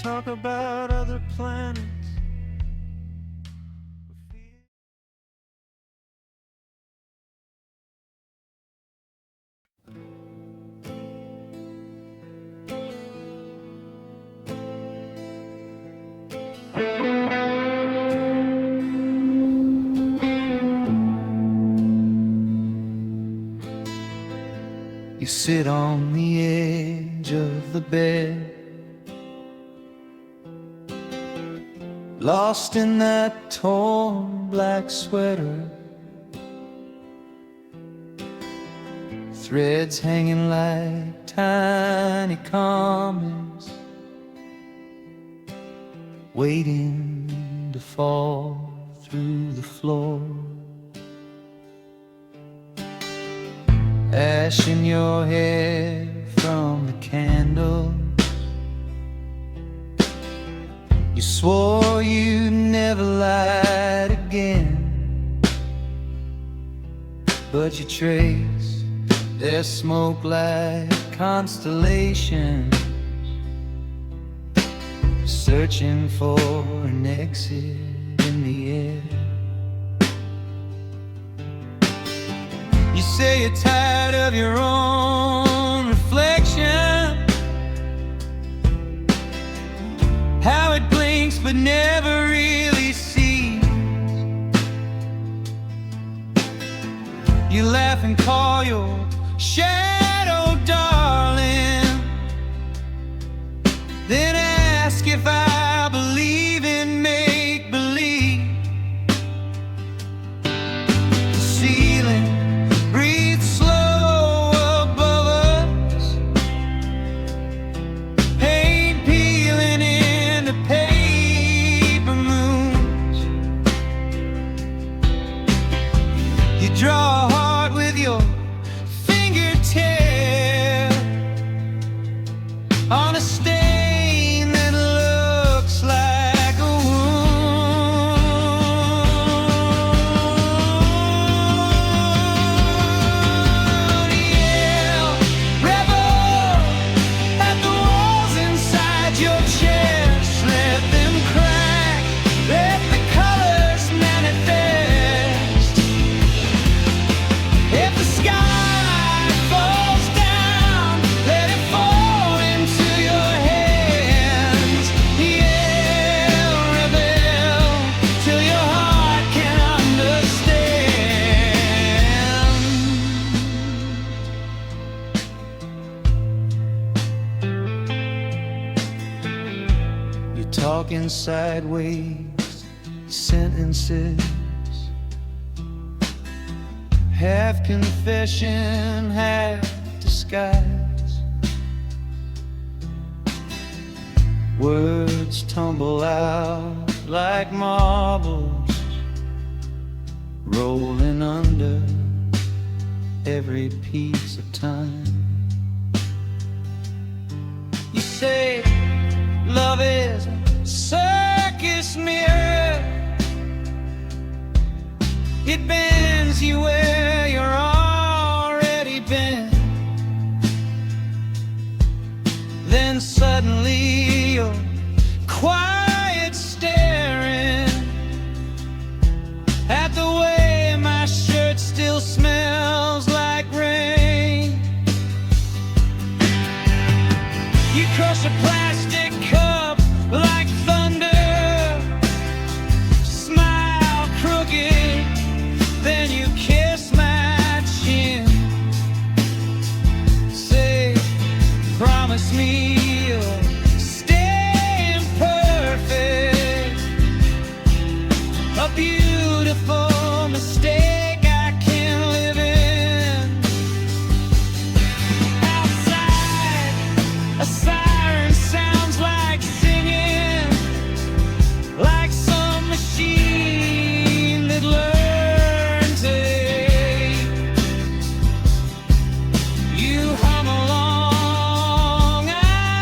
talk about other planets. You sit on the edge of the bed, lost in that torn black sweater, threads hanging like tiny comets, waiting to fall through the floor. Ash in your hair from the candle. You swore you'd never light again, but you trace their smoke like constellations, searching for an exit in the air. You say you're tired of your own reflection, how it blinks but never really sees. You laugh and call your shadow darling, then ask if I believe in make-believe. The ceiling breathes slow above us, paint peeling into paper moons. You draw a heart with your fingertip on a stain that looks like a wound. Yell, rebel at the walls inside your chest. Let them crack, let the colors manifest. If the sky falls down, let it fall into your hands. Yell, rebel, till your heart can understand. You're talking sideways, sentences, half confession, half disguise. Words tumble out like marbles, rolling under every piece of time. You say love is a circus mirror, it bends you where you're already been. Then suddenly you're quiet, staring at the way my shirt still smells like rain. You crush a plastic cup like thunder, smile crooked, then you kiss my chin. Say, promise me you'll stay imperfect, a beautiful mistake I can live in. Outside, a siren sounds like singing, like some machine that learned to hate. You hum along, I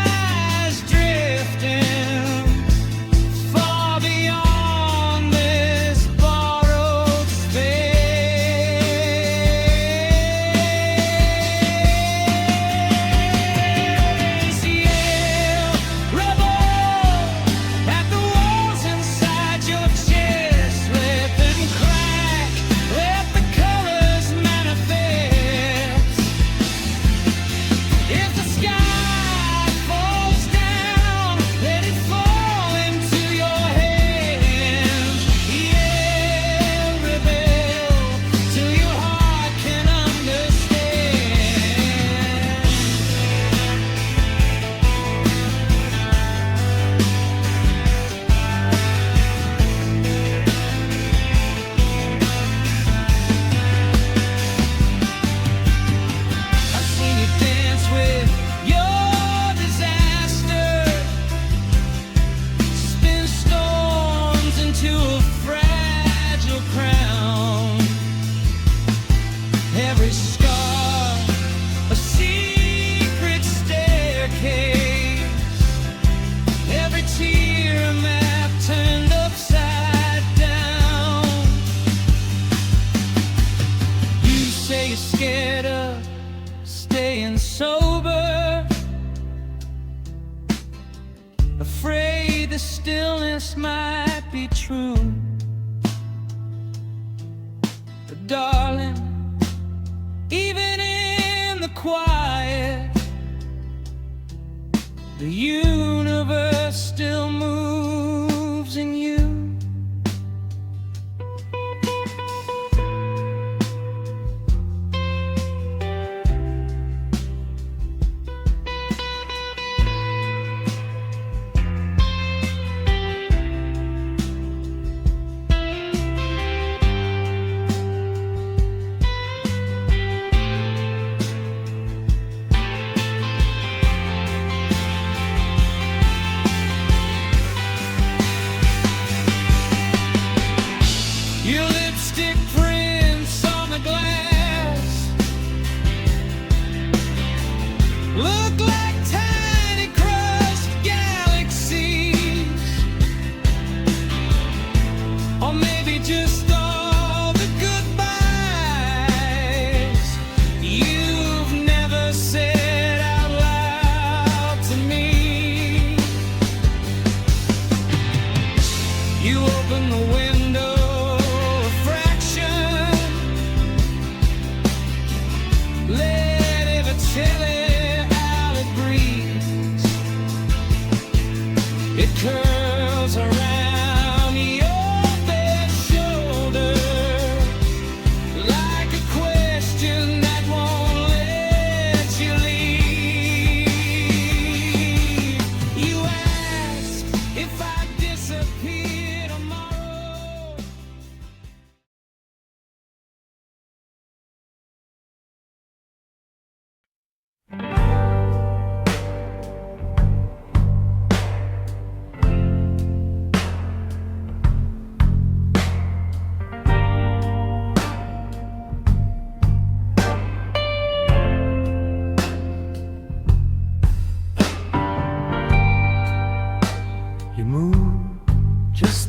getting sober, afraid the stillness might be true. But darling, even in the quiet, the universe still moves in you.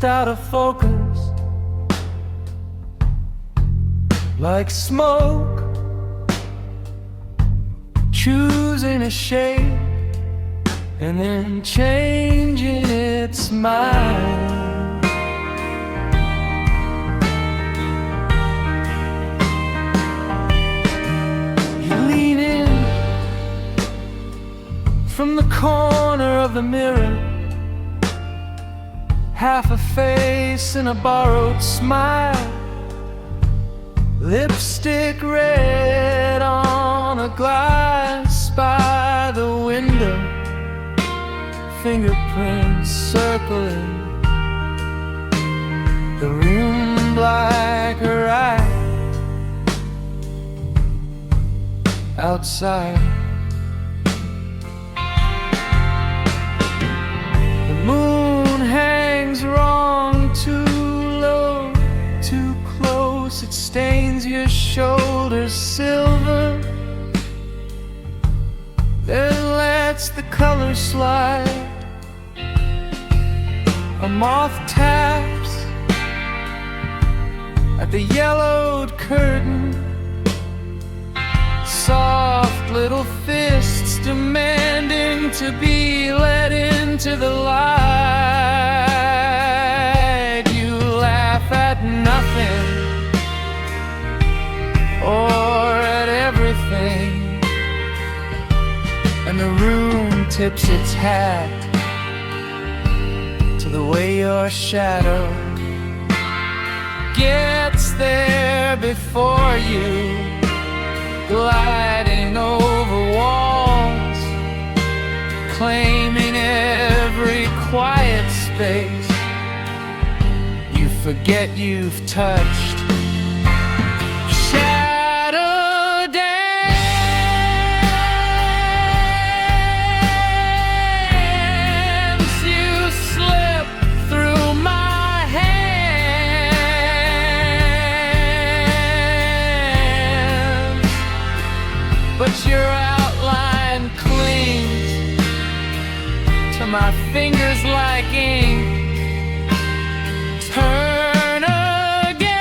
Out of focus, like smoke, choosing a shape and then changing its mind. You lean in from the corner of the mirror, half a face and a borrowed smile, lipstick red on a glass by the window, fingerprints circling the room like her eye. Outside, the moon hangs wrong, too low, too close. It stains your shoulders silver, then lets the color slide. A moth taps at the yellowed curtain, soft little fists demanding to be let into the light. You laugh at nothing or at everything, and the room tips its hat to the way your shadow gets there before you, gliding over walls, claiming every quiet space. You forget you've touched. Shadow dance, you slip through my hands, but your outline clings to my fingers like ink. Turn again,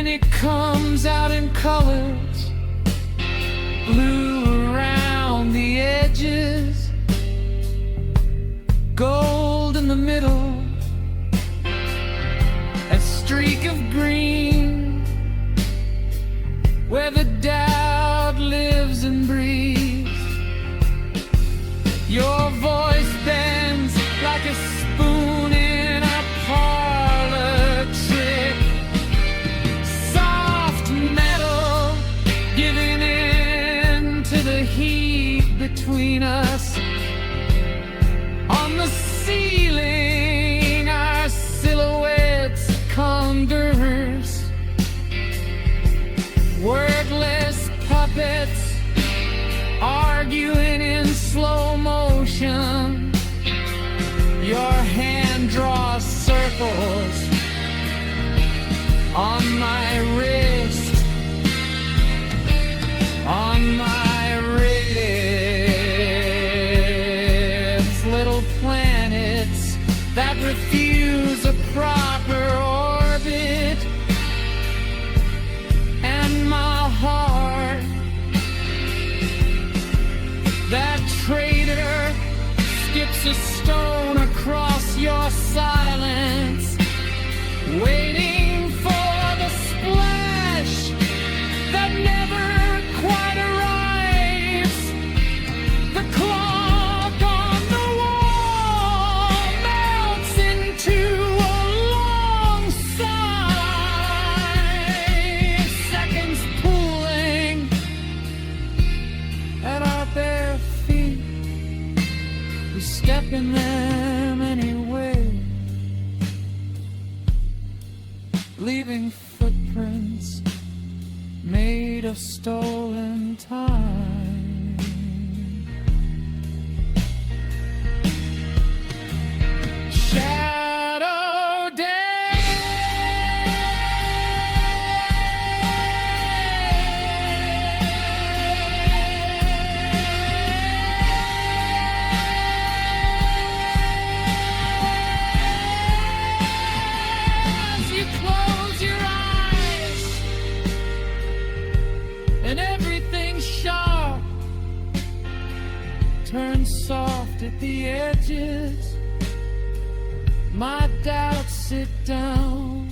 and it comes out in colors, blue around the edges, gold in the middle, a streak of green where the doubt lives and breathes. Your voice bends like a spoon in a parlor trick, soft metal giving in to the heat between us. On the ceiling, our silhouettes converse, wordless puppets arguing in slow motion. Your hand draws circles on my wrist, on my wrist. Little planets that refuse a proper orbit, and my heart, that traitor, skips a stone across your silence, waiting for the splash that never quite arrives. The clock on the wall melts into a long sigh, seconds pooling at our bare feet. We step in them anyway, leaving footprints made of stolen time. Shadow days, you close your eyes and everything sharp turns soft at the edges. My doubts sit down,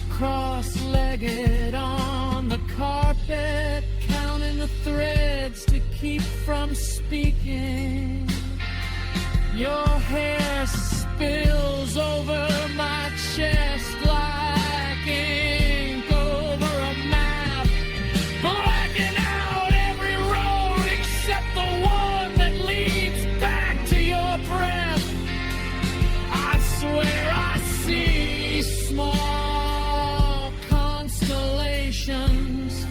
cross-legged on the carpet, counting the threads to keep from speaking. Your hair spills over my chest like ink over a map, blacking out every road except the one that leads back to your breath. I swear I see small constellations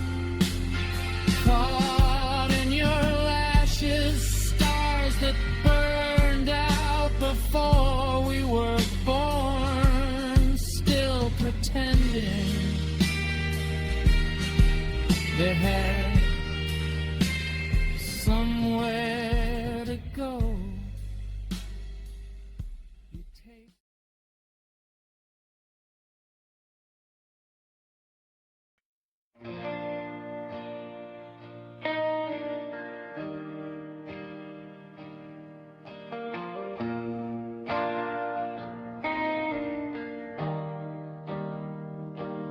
caught in your lashes, stars that burned out before we were born, still pretending they had somewhere to go. You take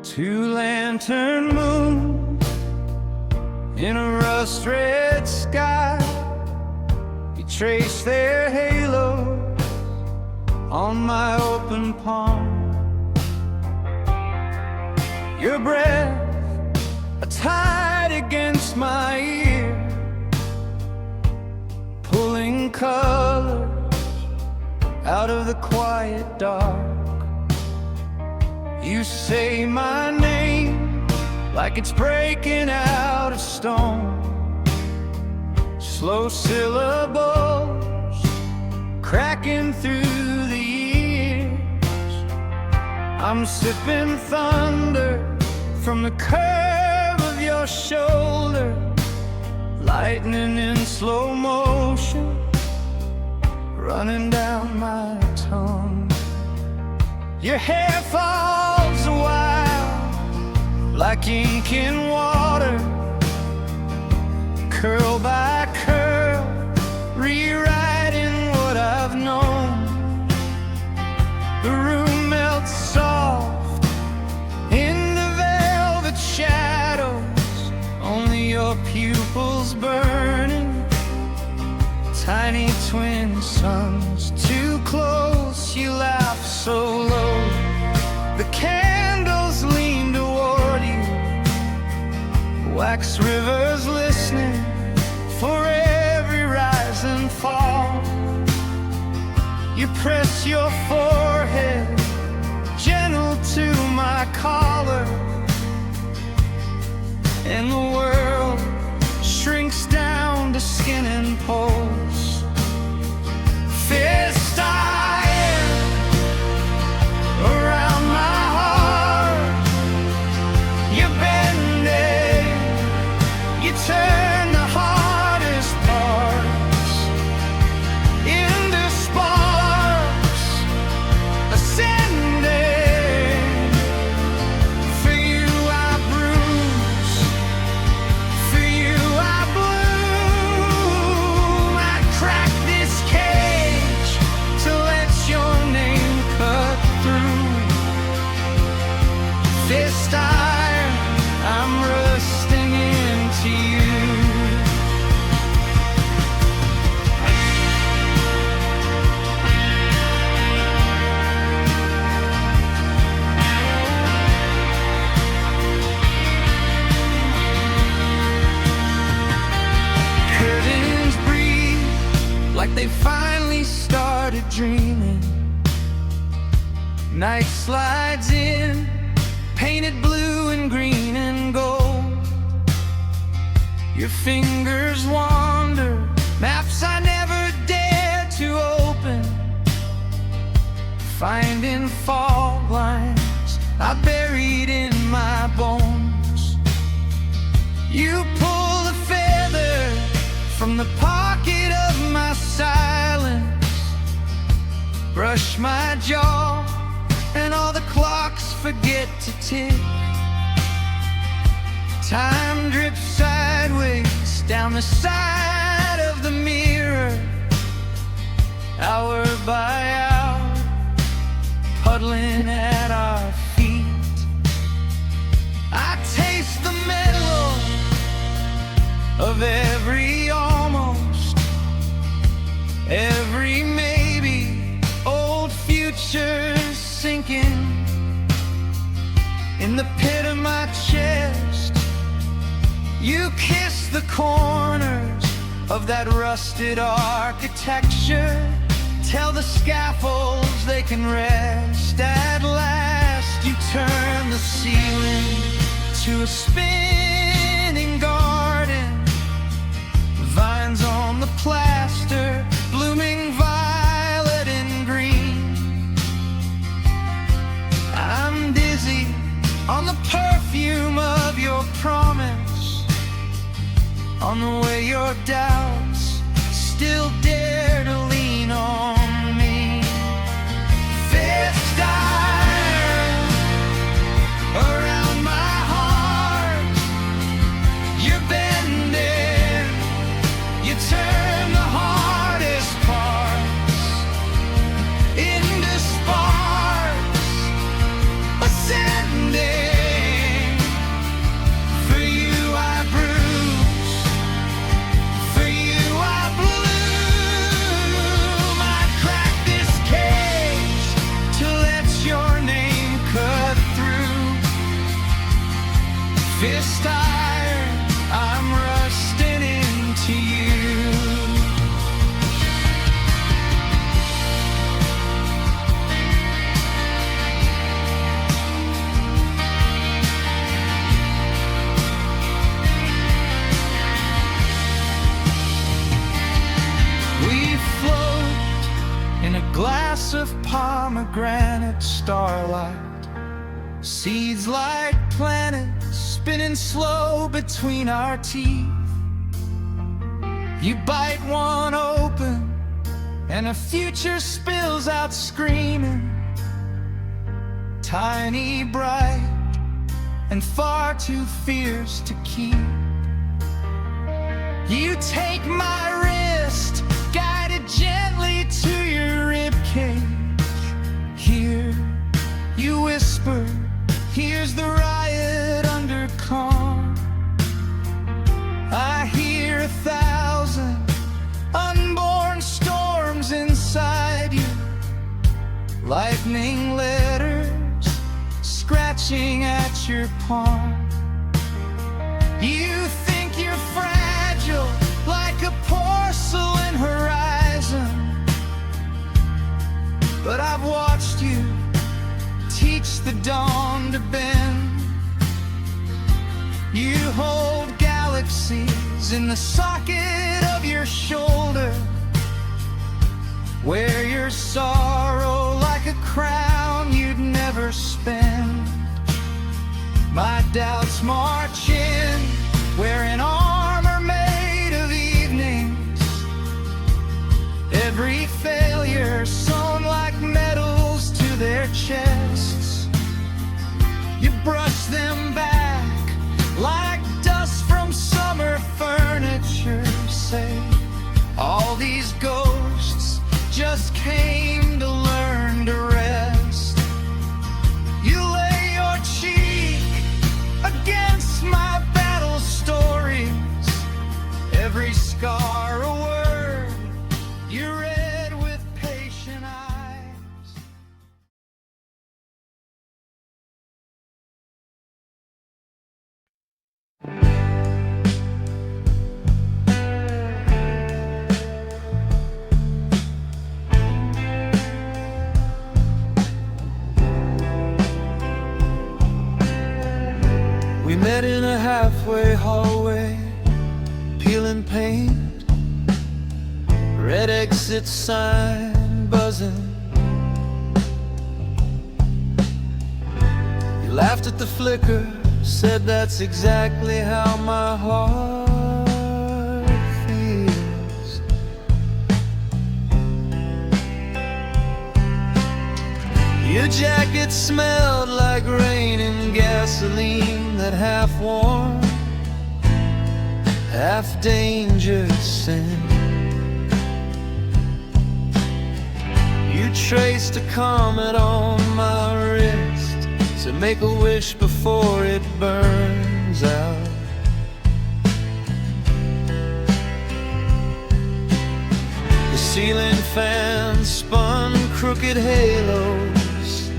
two-lantern moon in a rust-red sky. You trace their halo on my open palm. Your breath, a tide against my ear, pulling colors out of the quiet dark. You say my name like it's breaking out of stone, slow syllables cracking through the years. I'm sipping thunder from the curve of your shoulder, lightning in slow motion running down my tongue. Your hair falls wild like ink in water, curl by curl, rewriting what I've known. The room melts soft in the velvet shadows, only your pupils burning, tiny twin suns too close. You laugh so low, the candles lean toward you, wax rivers listening for every rise and fall. You press your forehead gentle to my collar, and the world shrinks down to skin and pulse. Fist iron around my heart, you bend it, you turn the hardest parts into sparks, ascending. For you I bruise, for you I bloom. I crack this cage to let your name cut through. Fist iron, I'm rusting into you. Curtains breathe like they finally started dreaming. Night slides in, painted blue and green and gold. Your fingers wander, maps I never dared to open, finding fault lines I buried in my bones. You pull a feather from the pocket of my silence, brush my jaw, and all the clocks forget to tick. Time drips sideways down the side of the mirror, hour by hour, puddling at our feet. I taste the metal of every almost, every maybe, old futures sinking in the pit of my chest. You kiss the corners of that rusted architecture, tell the scaffolds they can rest. At last you turn the ceiling to a spinning garden, vines on the plaster, blooming violet and green. I'm dizzy on the perfume of your promise, on the way your doubts still dare to lean on me. Fist iron around my heart, you're bending, you turn the hardest parts into sparks, ascending. For you I bruise, for you I bloom. I crack this cage to let your name cut through. Fist iron, I'm rusting into you. We float in a glass of pomegranate starlight, seeds like planets spinning slow between our teeth. You bite one open and a future spills out screaming, tiny, bright, and far too fierce to keep. You take my wrist, guide it gently to your ribcage. Here, you whisper, here's the riot under calm. I hear 1,000 unborn storms inside you, lightning letters scratching at your palm. You think you're fragile like a porcelain horizon, but I've watched you teach the dawn to bend. You hold galaxies in the socket of your shoulder, wear your sorrow like a crown you'd never spend. My doubts march in, wearing armor made of evenings, every failure sewn like medals to their chests. You brush them back like dust from summer furniture. Say, all these ghosts just came to learn to rest. You lay your cheek against my battle stories, every scar a word you read with patient eyes. We met in a halfway hallway, peeling paint, red exit sign buzzing. You laughed at the flicker, said that's exactly how my heart feels. Your jacket smelled like rain and gasoline, that half warm, half dangerous scent. You traced a comet on my wrist to make a wish before it burns out. The ceiling fan spun crooked halos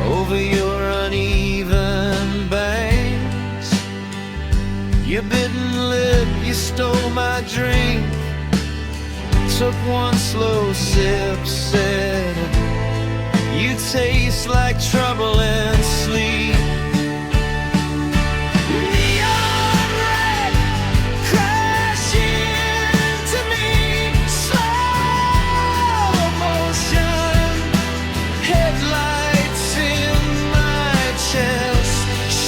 over your uneven banks. Your bitten lip, you stole my drink, took one slow sip, said, you taste like trouble and sleep. Neon red, crash into me, slow motion, headlights in my chest,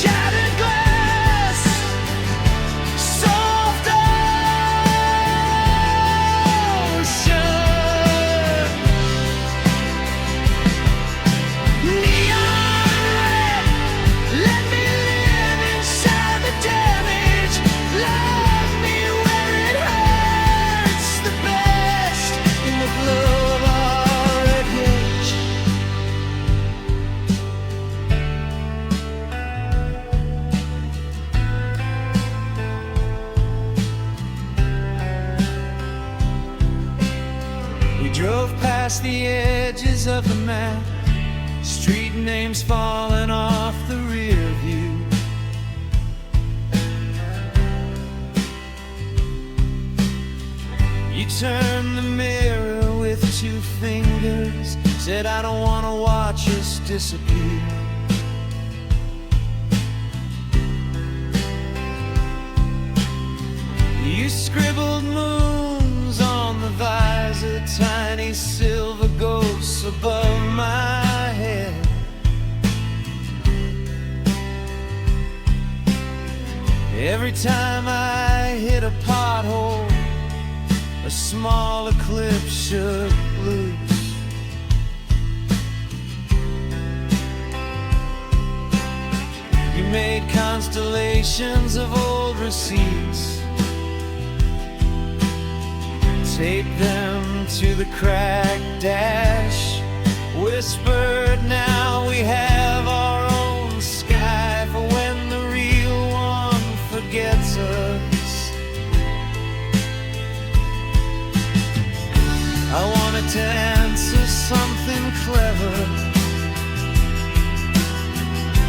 shattered glass, soft ocean. Neon red, let me live inside the damage, love me where it hurts the best, in the glow of our wreckage. We drove past the edges of the map, street names falling off the rear view. You turned the mirror with 2 fingers, said I don't want to watch us disappear. You scribbled moons on the visor, tiny silver ghosts above my head. Every time I hit a pothole, a small eclipse shook loose. made constellations of old receipts, taped them to the cracked dash, whispered, now we have our own sky for when the real one forgets us. I wanted to answer something clever,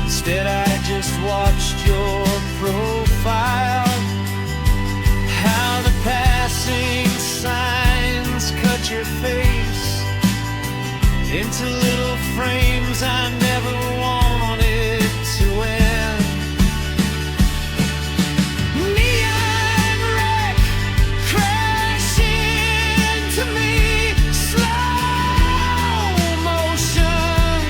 instead I just watched your profile, how the passing signs cut your face into little frames I never wanted to end. Neon wreck crash into me, slow motion,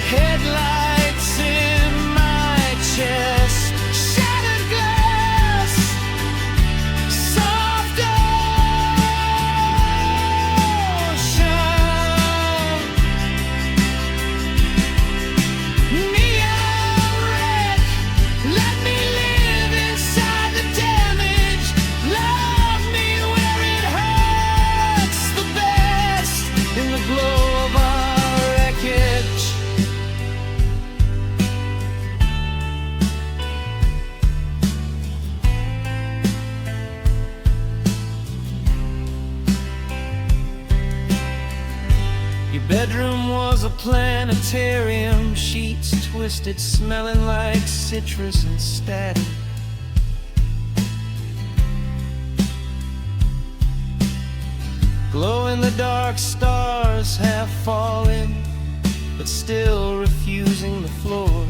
headlights in my chest, shattered glass, soft ocean. Neon red, let me live inside the damage, love me where it hurts the best, in the glow of our wreckage. Your bedroom was a planetarium, sheets twisted, smelling like citrus and static. Glow in the dark stars half falling, but still refusing the floor.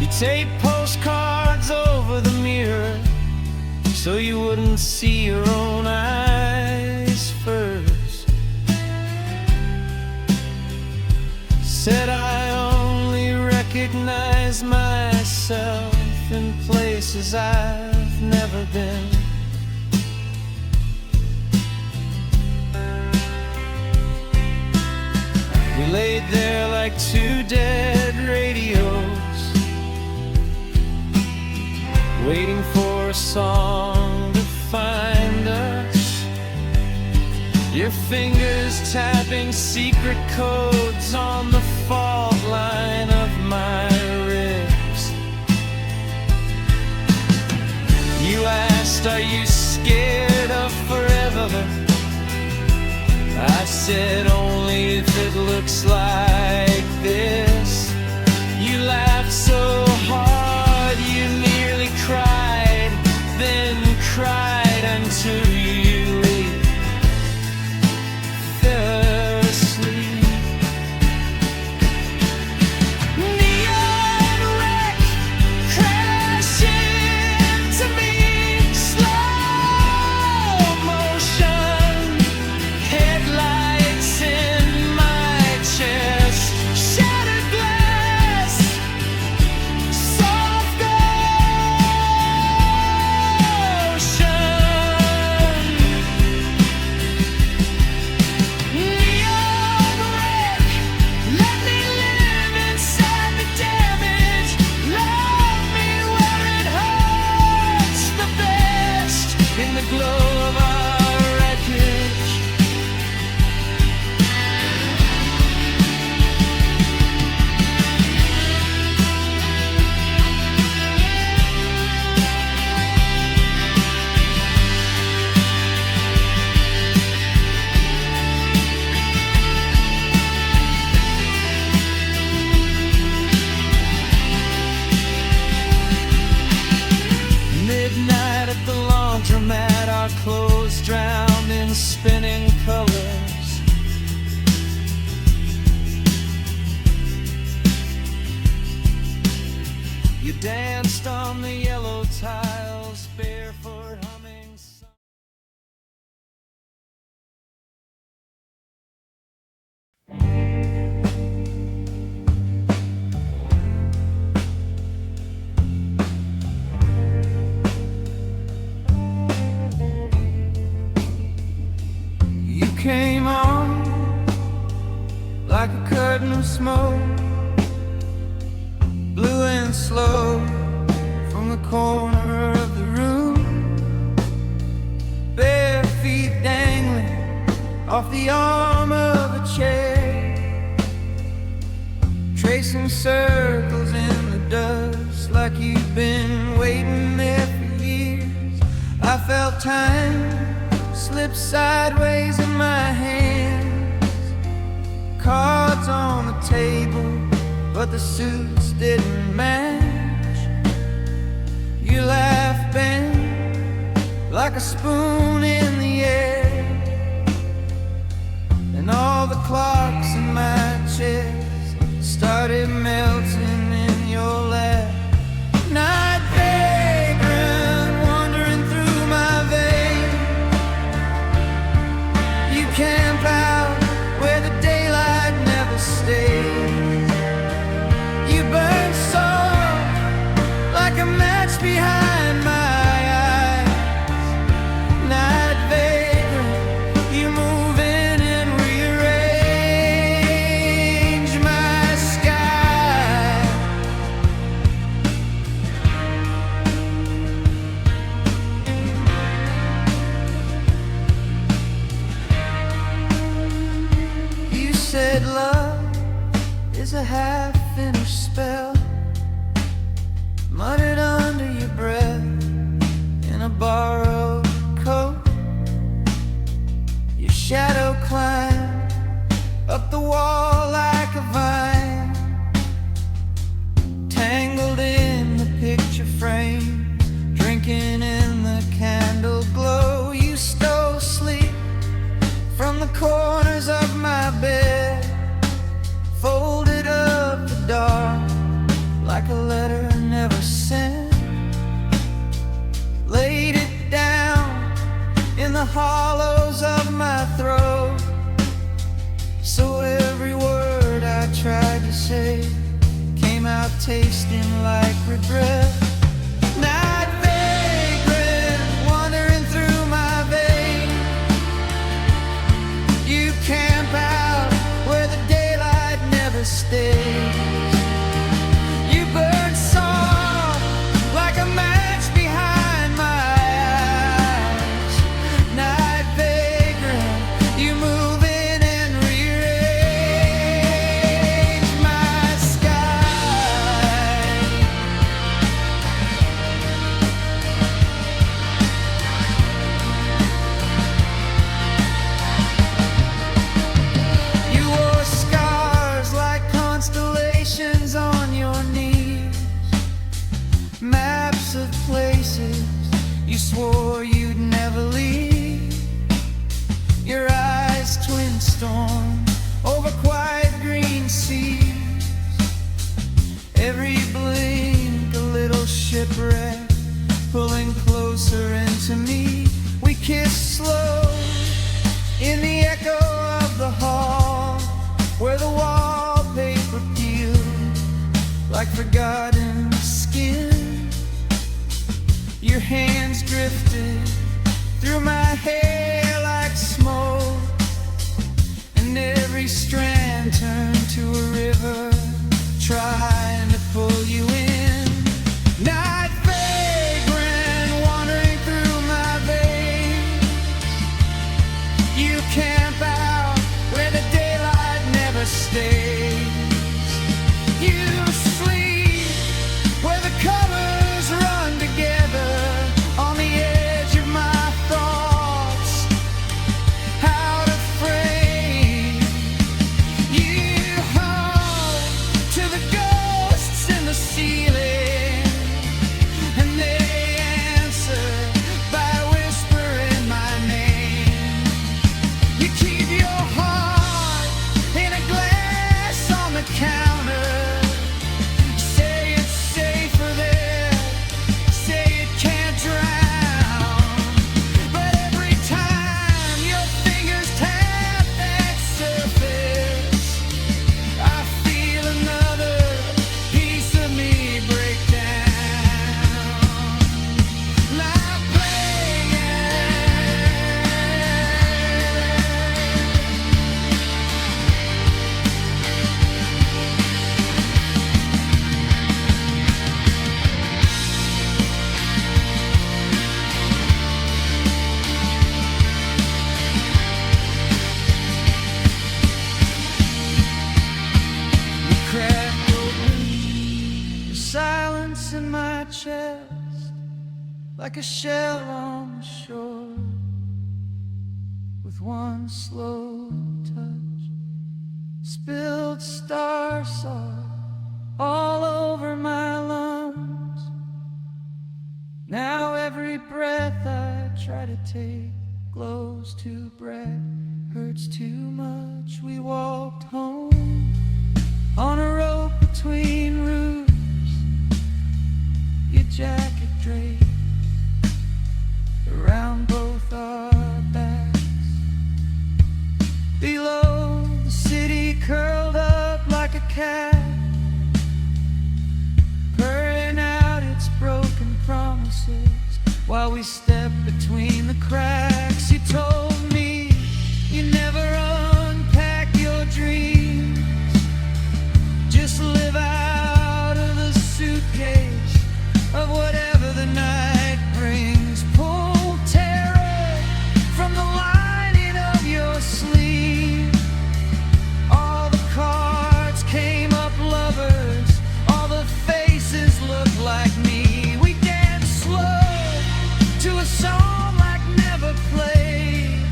You tape postcards over the mirror so you wouldn't see your own eyes first. Said I only recognize myself in places I've never been. We laid there like two dead radios, waiting for a song to find us. Your fingers tapping secret codes on the fault line of my ribs. You asked, are you scared of forever? I said, only if it looks like this. You laughed so hard you nearly cried, then cried until you fell asleep. Neon wreck crash into me, slow motion, headlights in my chest, shattered glass, soft ocean. Neon wreck, let me live inside the damage, love me where it hurts the best, in the glow of our wreckage. Midnight at the laundromat, our clothes drowned in spinning colors. You danced on the yellow tiles, barefoot humming. You came on like a curtain of smoke, blue and slow from the corner of the room. Bare feet dangling off the arm of a chair, tracing circles in the dust like you've been waiting there for years. I felt time slip sideways in my hands, cards on the table, but the suits didn't match. You laughed, bent like a spoon in the air, and all the clocks in my chest started melting in your lap. Night vagrant wandering through my veins, you camp out where the daylight never stays. You burn soft like a match behind my eyes. Night vagrant, you move in and rearrange my sky. You said love is a half-finished spell, muttered under your breath in a borrowed coat. Your shadow climbed up the wall like a vine, tangled in the picture frame, drinking in the candle glow. You stole sleep from the corners of my bed, folded up the dark like a letter never sent, laid it down in the hollows of my throat. So every word I tried to say came out tasting like regret. Night vagrant wandering through my veins, you camp out where the daylight never stays. You burn soft like a match behind my eyes. Night vagrant, you move in and rearrange my sky. You wore scars like constellations on your knees, maps of places you swore you'd never leave. Your eyes twin storm over quiet green seas, every blink a little shipwreck pulling closer into me. We kissed slow in the echo of the hall, where the wallpaper peeled like forgotten skin. Your hands drifted through my hair like smoke, and every strand turned to a river trying to pull you in. Night vagrant wandering through my veins, you camp out where the daylight never stays. You sleep where the colors run together on the edge of my thoughts, out of frame ice in my chest, like a shell on the shore. With one slow touch, spilled star salt all over my lungs. Now every breath I try to take glows too bright, hurts too much. We walked home on a rope between roofs, your jacket draped around both our backs. Below, the city curled up like a cat, purring out its broken promises while we stepped between the cracks. You told me you never unpack your dreams, just live out of the suitcase of whatever the night brings. Pull terror from the lining of your sleeve. All the cards came up lovers, all the faces look like me. We dance slow to a song like never played,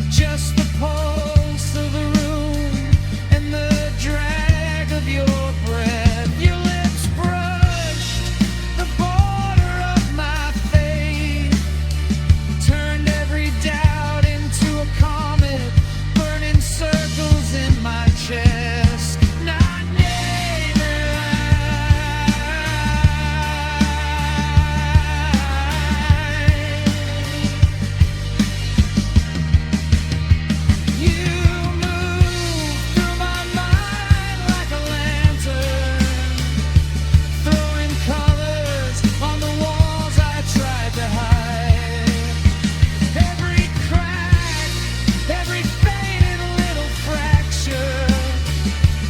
just the pulse of the room and the drag of your breath. Your lips brushed the border of my faith, turned every doubt into a comet, burning circles in my chest. Not never you move through my mind like a lantern, throwing colors on the walls I tried to hide. Every crack, every faded little fracture,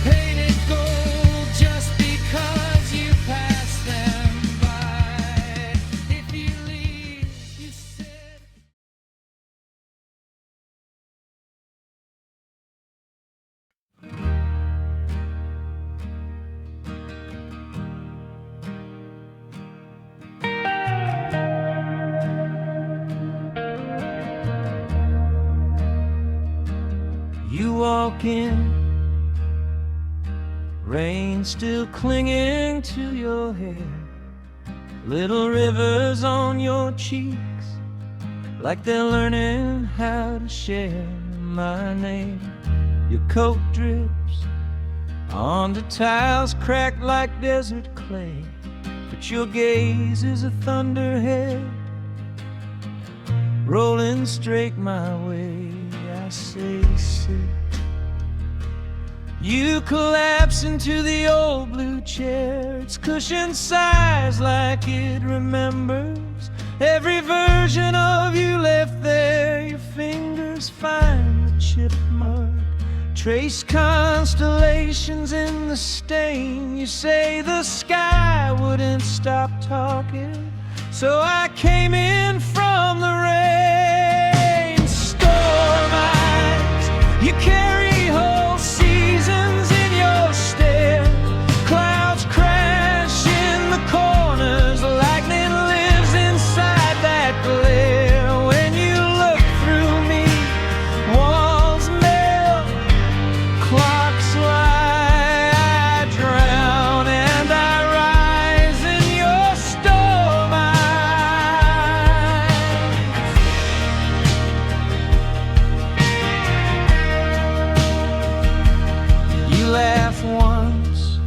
painted gold just because you passed them by. If you leave, you said. You walk in, rain still clinging to your hair, little rivers on your cheeks, like they're learning how to share my name. Your coat drips onto tiles cracked like desert clay, but your gaze is a thunderhead rolling straight my way. I say sit. You collapse into the old blue chair, its cushion sighs like it remembers every version of you left there. Your fingers find the chip mark, trace constellations in the stain. You say the sky wouldn't stop talking, so I came in from the rain. Storm eyes, you carry whole seasons in your stare. Clouds crash in the corners, lightning lives inside that glare. When you look through me, walls melt, clocks lie, I drown and I rise in your storm eyes. You laugh once,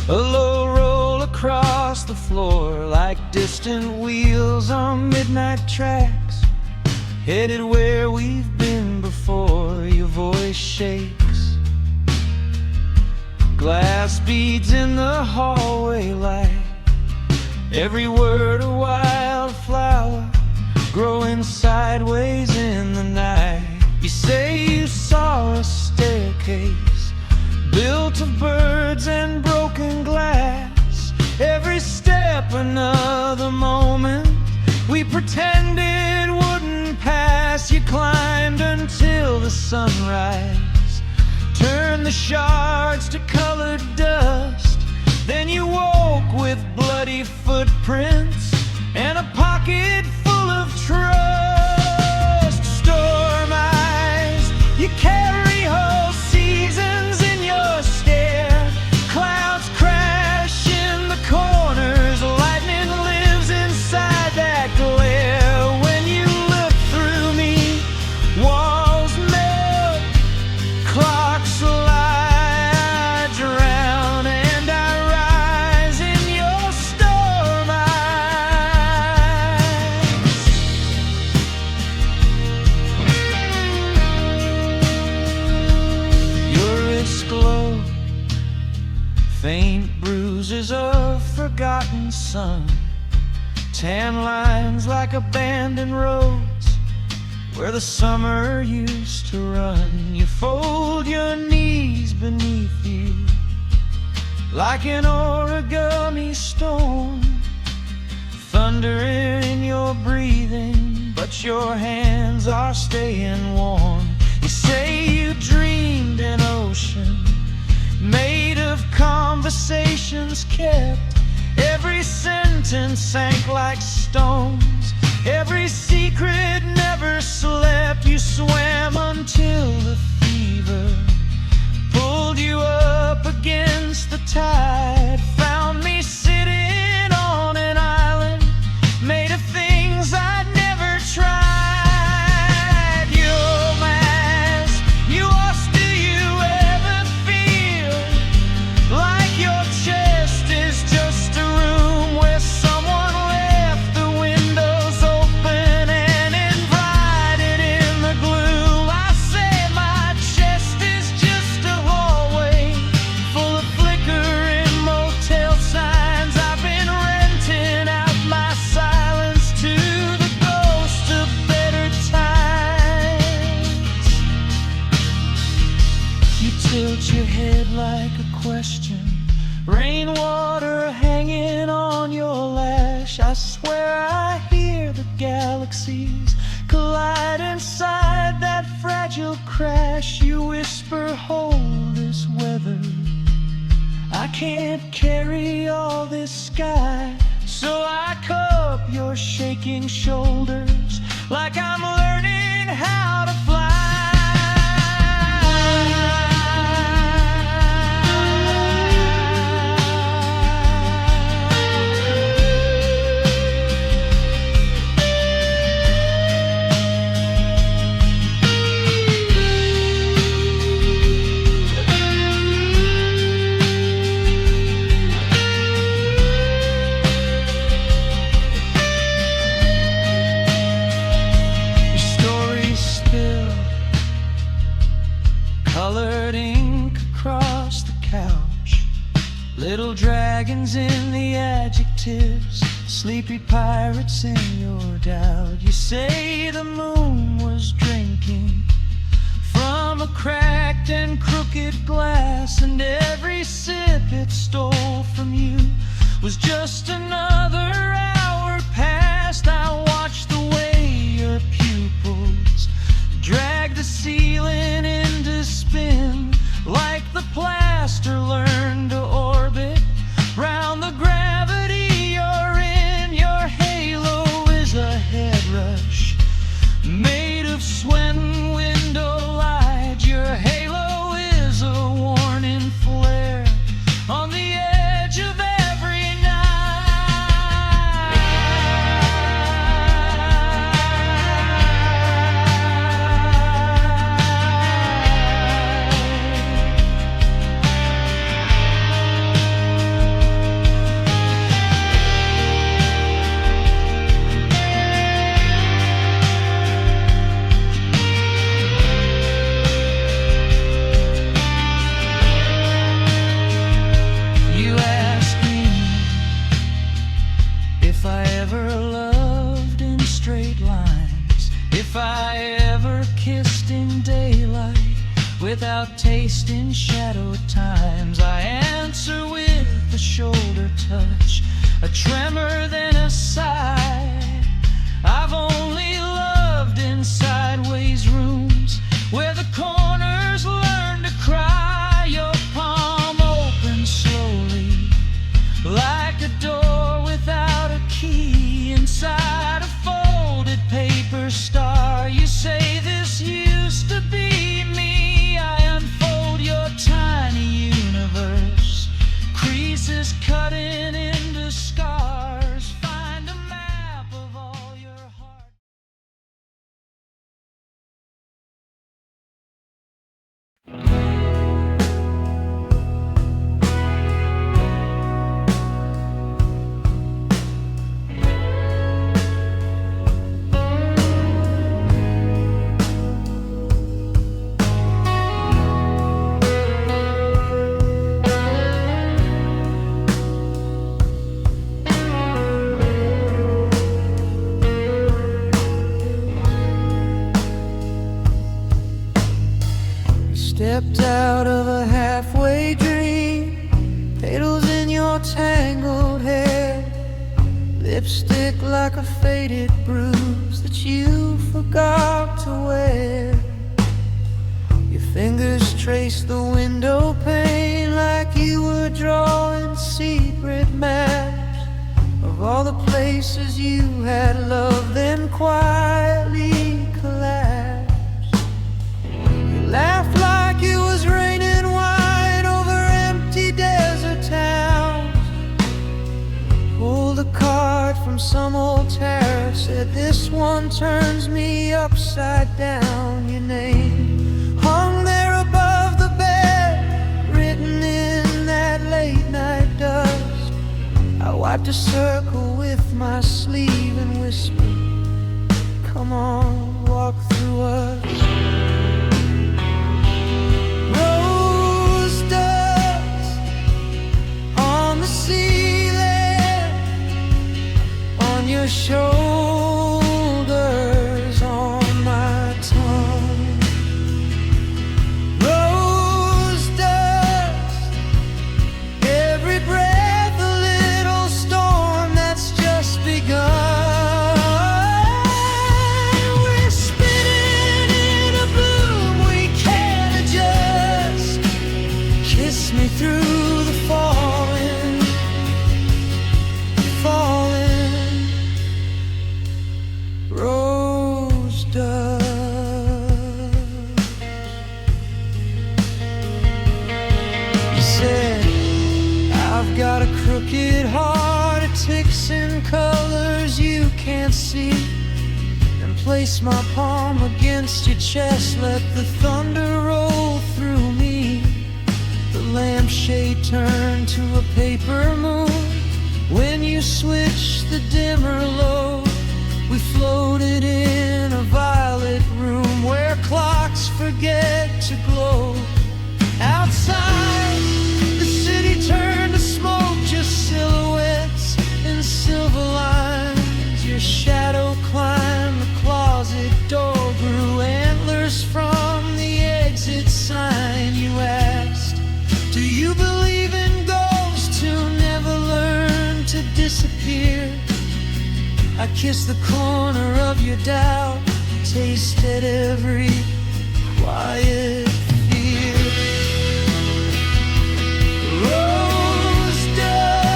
a low roll across the floor like distant wheels on midnight tracks, headed where we've been before. Your voice shakes, glass beads in the hallway light, every word a wildflower growing sideways in the night. You say you saw a staircase built of birds and broken glass, every step another moment we pretended wouldn't pass. You climbed until the sunrise turned the shards to colored dust, Then you woke with bloody footprints and a pocket full of trust. Storm eyes, you carry whole seasons in your stare. Clouds crash in the corners, lightning lives inside that glare. When you look through me, walls melt, clocks lie, I drown, and I rise in your storm eyes. Your wrists glow, faint bruises of forgotten sun, tan lines like abandoned roads where the summer used to run. You fold your knees beneath you like an origami stone, thunder in your breathing, but your hands are staying warm. You say you dreamed an ocean made of conversations kept. Every sentence sank like stones, every secret never slept. You swam until the fever pulled you up against the tide. Found me sitting on an island made of things I'd never tried. Your mask, you asked, do you ever feel like your chest is just a room where someone left the windows open and invited in the gloom? I say my chest is just a hallway full of flickering motel signs. I've been renting out my silence to the ghost of better times. You tilt your head like a question, rainwater hanging on your lash. I swear I hear the galaxies collide inside that fragile crash. You whisper, hold this weather, I can't carry all this sky. So I cup your shaking shoulders like I'm learning how to fly. Colored ink across the couch, little dragons in the adjectives, sleepy pirates in your doubt. You say the moon was drinking from a cracked and crooked glass, and every sip it stole from you was just another hour past. I watched the way your pupils drag the ceiling into spin, like the plaster learned to orbit round the gravity you're in. Your halo is a head rush made of sweat and window light. Your halo is a warning flare on the edge of every night. You ask me if I ever loved in straight lines, if I ever kissed in daylight without tasting shadow times. I answer with a shoulder touch, a tremor, then a sigh. I've only loved in sideways rooms where the corners learn to cry. Your palm opens slowly Stepped out of a halfway dream, petals in your tangled hair, lipstick like a faded bruise that you forgot to wear. Your fingers traced the window pane like you were drawing secret maps of all the places you had loved, then quietly collapsed. You laughed like it was raining wine over empty desert towns. Pulled a card from some old tarot, said this one turns me upside down. Your name hung there above the bed, written in that late night dust. I wiped a circle with my sleeve and whispered, come on, walk through us. Rose dust on the ceiling, on your shoulders, on my tongue. Rose dust, every breath a little storm that's just begun. We're spinning in a bloom we can't adjust. Kiss me through the falling, falling. Rose dust. You said, I've got a crooked heart, it ticks in colors you can't see, and place my palm against your chest, let the thunder roll through me. The lampshade turned to a paper moon when you switched the dimmer low. We floated in a violet room where clocks forget to glow. Outside, the city turned to smoke, just silhouettes and silver lines. Your shadow climbed the closet door, grew antlers from the exit sign. You asked, do you believe in ghosts who never learn to disappear? I kissed the corner of your doubt, tasted every quiet fear. Rose dust,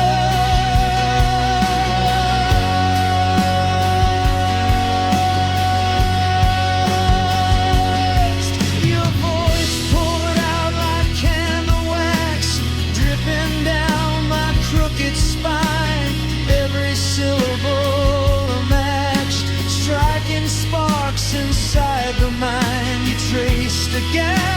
your voice poured out like candle wax, dripping down my crooked spine. Every syllable a match, striking sparks inside the mind. You traced a gap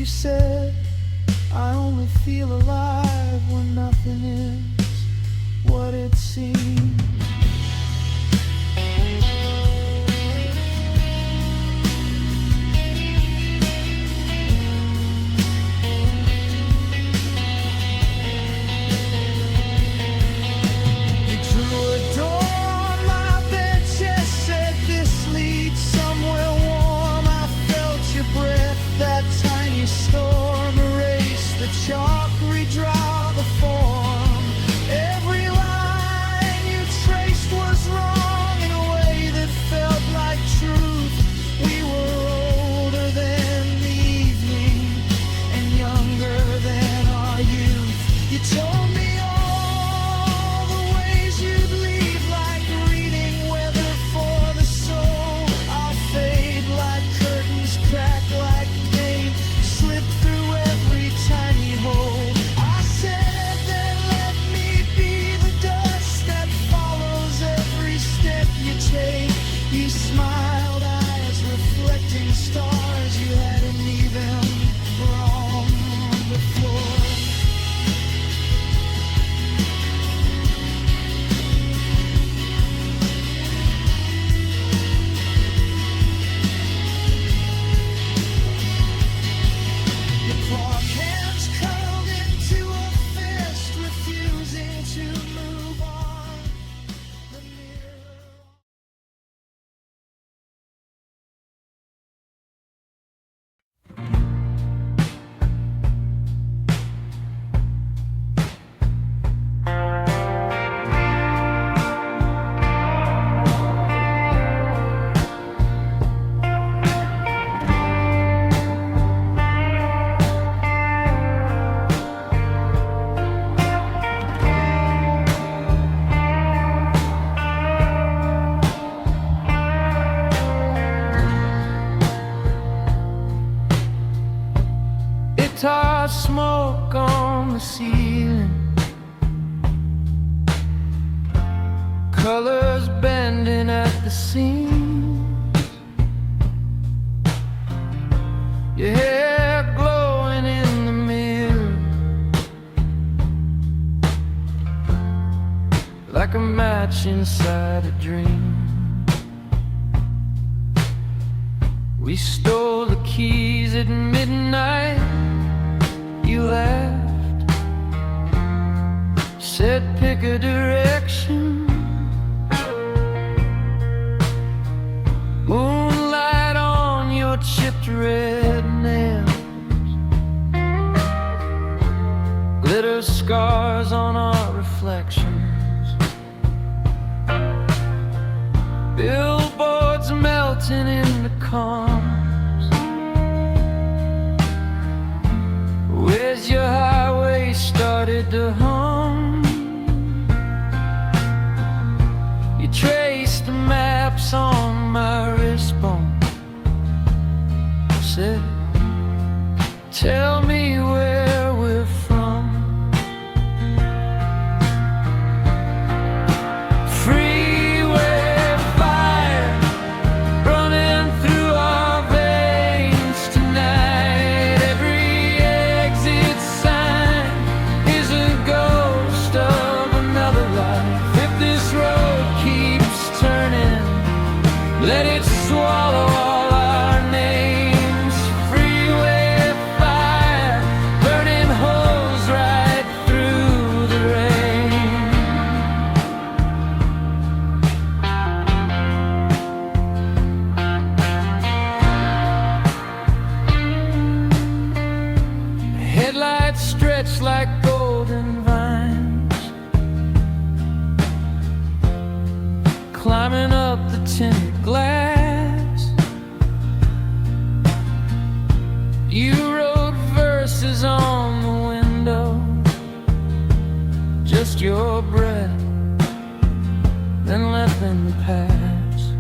You said I only feel alive when nothing is what it seems. Chalk redraw the form. Every line you traced was wrong in a way that felt like truth. We were older than the evening and younger than our youth. You told me all the ways you'd leave, like reading weather for the soul. I'll fade like curtains, crack like paint, slip through every tiny hole. I said then let me be the dust that follows every step you take. You smiled, eyes reflecting stars. You hadn't even wrong before. Your clock hands curled into a fist, refusing to move on. The mirror. Guitar smoke on the ceiling, colors bending at the seams, your hair glowing in the mirror like a match inside a dream. We stole the keys at midnight. You laughed, said pick a direction. Moonlight on your chipped red nails, glitter scars on our reflections, billboards melting into calms. Where's your highway started to hum? You traced the maps on my wristbone, said, tell me where we're from. Freeway fire running through our veins tonight. Every exit sign is a ghost of another life. If this road keeps turning, let it swallow all our names. Freeway fire burning holes right through the rain. Headlights stretch like golden vines, climbing up the tinted glass. You wrote verses on the window, just your breath, then let them pass.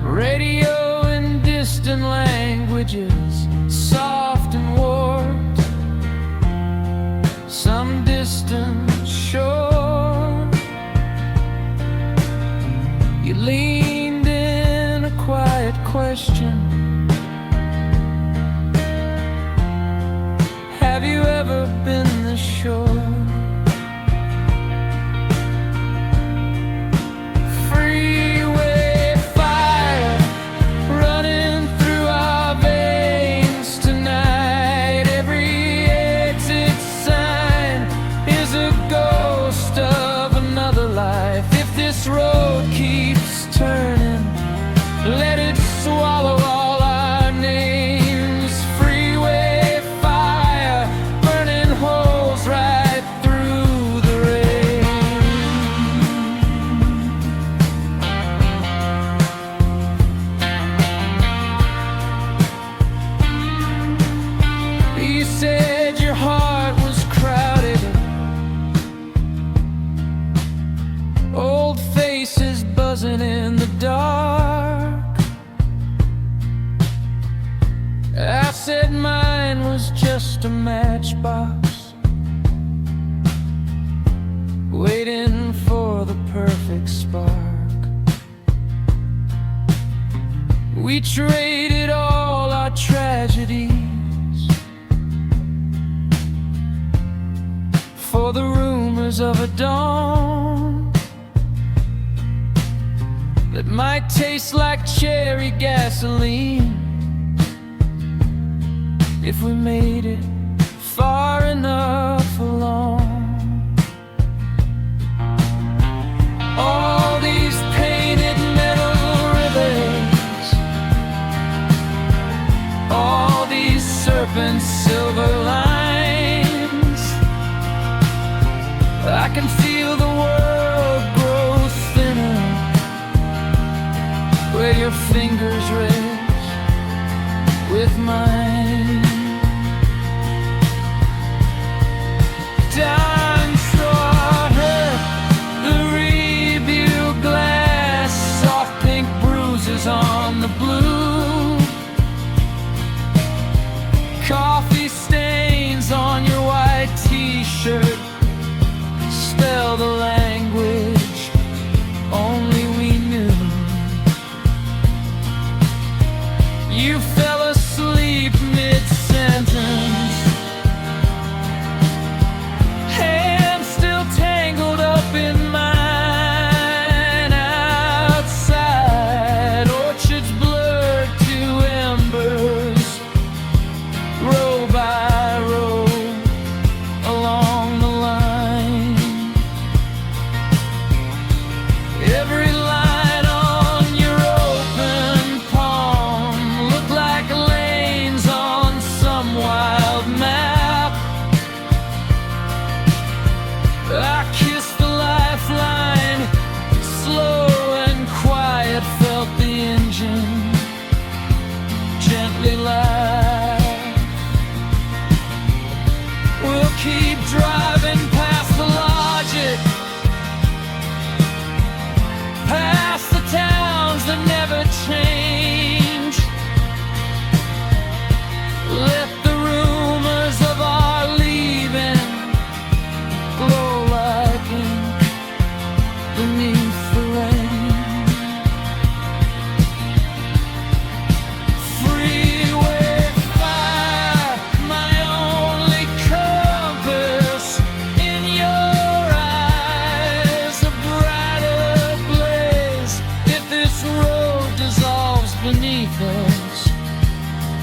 Radio in distant languages, soft and warped, some distant shore. You leaned in a quiet question, ever been this sure. Freeway fire running through our veins tonight. Every exit sign is a ghost of another life. If this road keeps turning, let it swallow all our names. Freeway fire burning holes right through the rain. You said your heart was crowded, old faces buzzing in the dark. I said mine was just a matchbox, waiting for the perfect spark. We traded all our tragedies for the rumors of a dawn that might taste like cherry gasoline if we made it far enough along. All these painted metal ribbons, all these serpent silver lines, I can feel the world grow thinner where your fingers rest with mine. Down saw her, the rebuild glass, soft pink bruises on the blue, coffee stains on your white t-shirt, spell the language only we knew. You fell asleep mid-sentence, hands still tangled up in mine. Outside, orchards blurred to embers, row by row along the line. Every line on your open palm looked like lanes on some wild map. I kissed the lifeline, slow and quiet, felt the engine gently laugh. We'll keep driving past the logic, past the towns that never change. Let the rumors of our leaving glow like ink beneath the rain. Freeway fire, my only compass. In your eyes, a brighter blaze. If this road dissolves beneath us,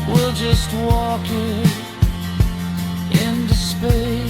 we'll just walk it into space.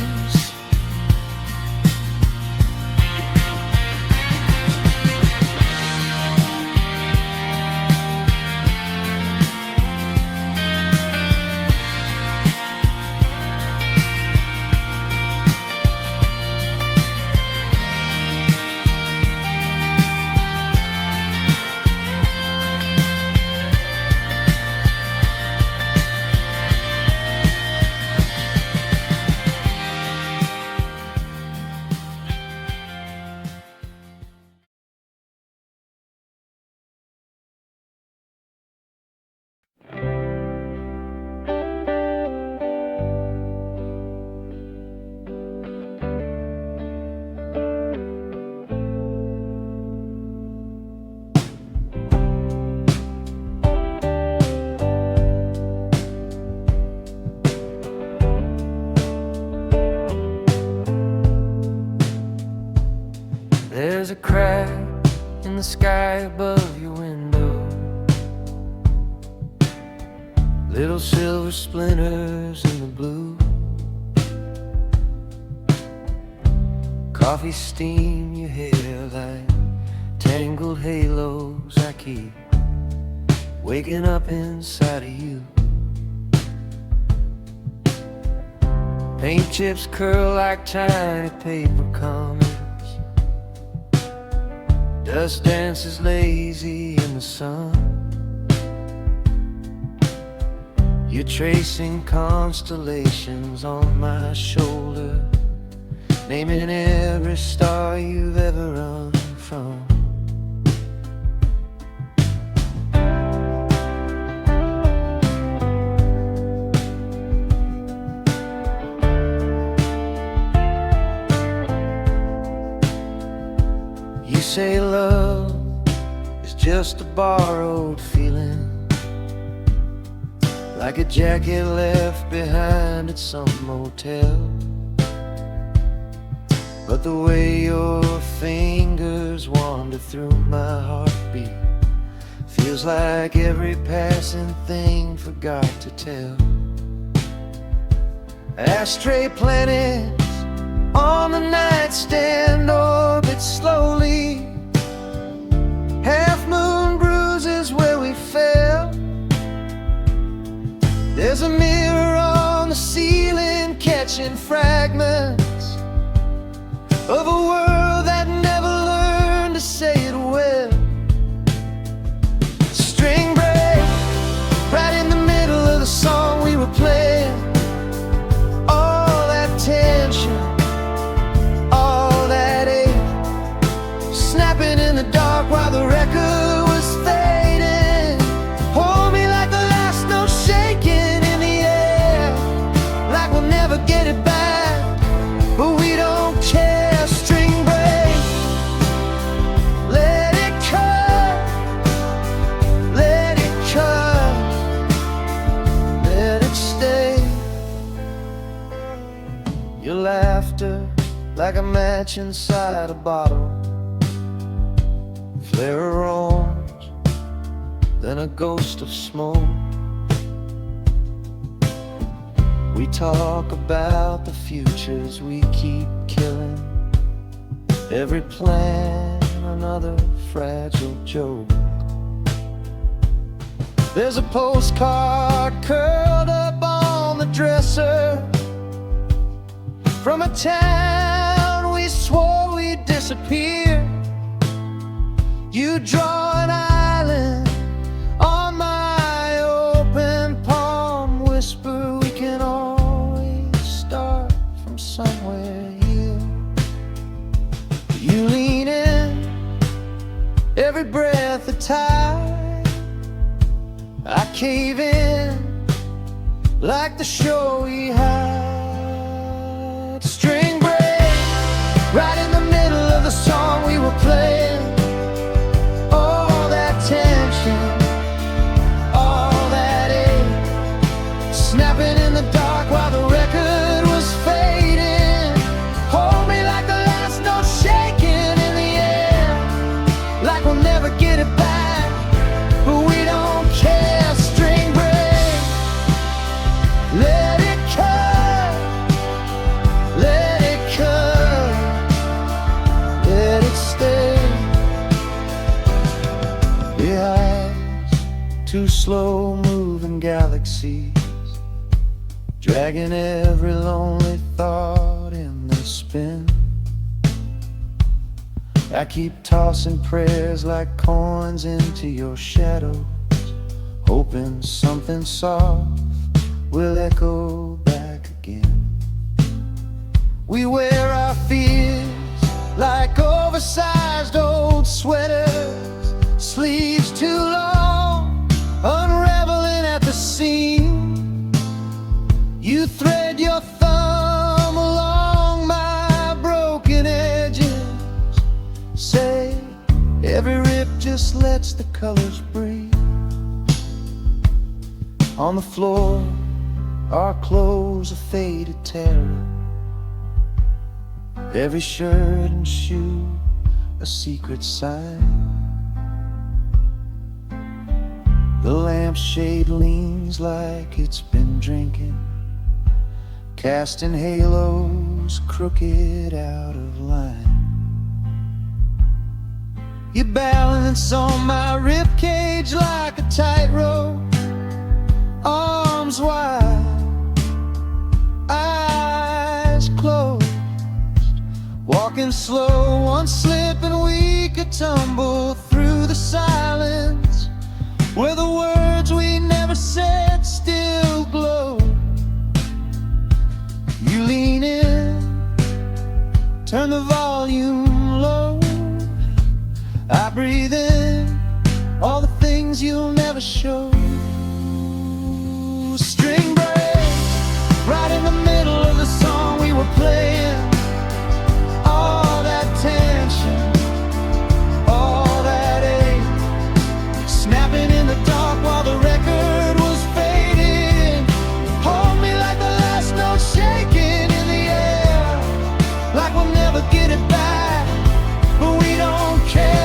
sky above your window, little silver splinters in the blue. Coffee steam your hair like tangled halos. I keep waking up inside of you. Paint chips curl like tiny paper comets. Dust dances lazy in the sun. You're tracing constellations on my shoulder, naming every star you've ever run from. You say love is just a borrowed feeling, like a jacket left behind at some motel. But the way your fingers wander through my heartbeat feels like every passing thing forgot to tell. Ashtray planets on the nightstand orbit slowly. Half moon bruises where we fell. There's a mirror on the ceiling catching fragments of a world that never learned to say it well. String break right in the middle of the song we were playing. All that tension, all that ache, snapping in the dark while the record was fading. Hold me like the last note shaking in the air, like we'll never get it back, but we don't care. Laughter like a match inside a bottle, flare orange, then a ghost of smoke. We talk about the futures we keep killing, every plan another fragile joke. There's a postcard curled up on the dresser from a town we swore we'd disappear. You draw an island on my open palm, whisper we can always start from somewhere here. You lean in, every breath a tide. I cave in like the show we had. String break right in the middle of the song we were playing. All that tension, all that ache, snapping in the dark while the record was fading. Hold me like the last note shaking in the air, like we'll never get it back, but we don't care. String break, let it cut, let it cut, let it stay. The eyes, two slow-moving galaxies, dragging every lonely thought in their spin. I keep tossing prayers like coins into your shadows, hoping something soft will echo back again. We wear our fears like oversized old sweaters, sleeves too long, unraveling at the seam. You thread your thumb along my broken edges, say every rip just lets the colors breathe. On the floor, our clothes a faded terror, every shirt and shoe a secret sign. The lampshade leans like it's been drinking, casting halos crooked out of line. You balance on my ribcage like a tightrope, arms wide, eyes closed, walking slow, one slip and we could tumble through the silence where the words we never said still glow. You lean in, turn the volume low, I breathe in all the things you'll never show. String breaks right in the middle of the song we were playing. All that tension, all that ache, snapping in the dark while the record was fading. Hold me like the last note shaking in the air, like we'll never get it back, but we don't care.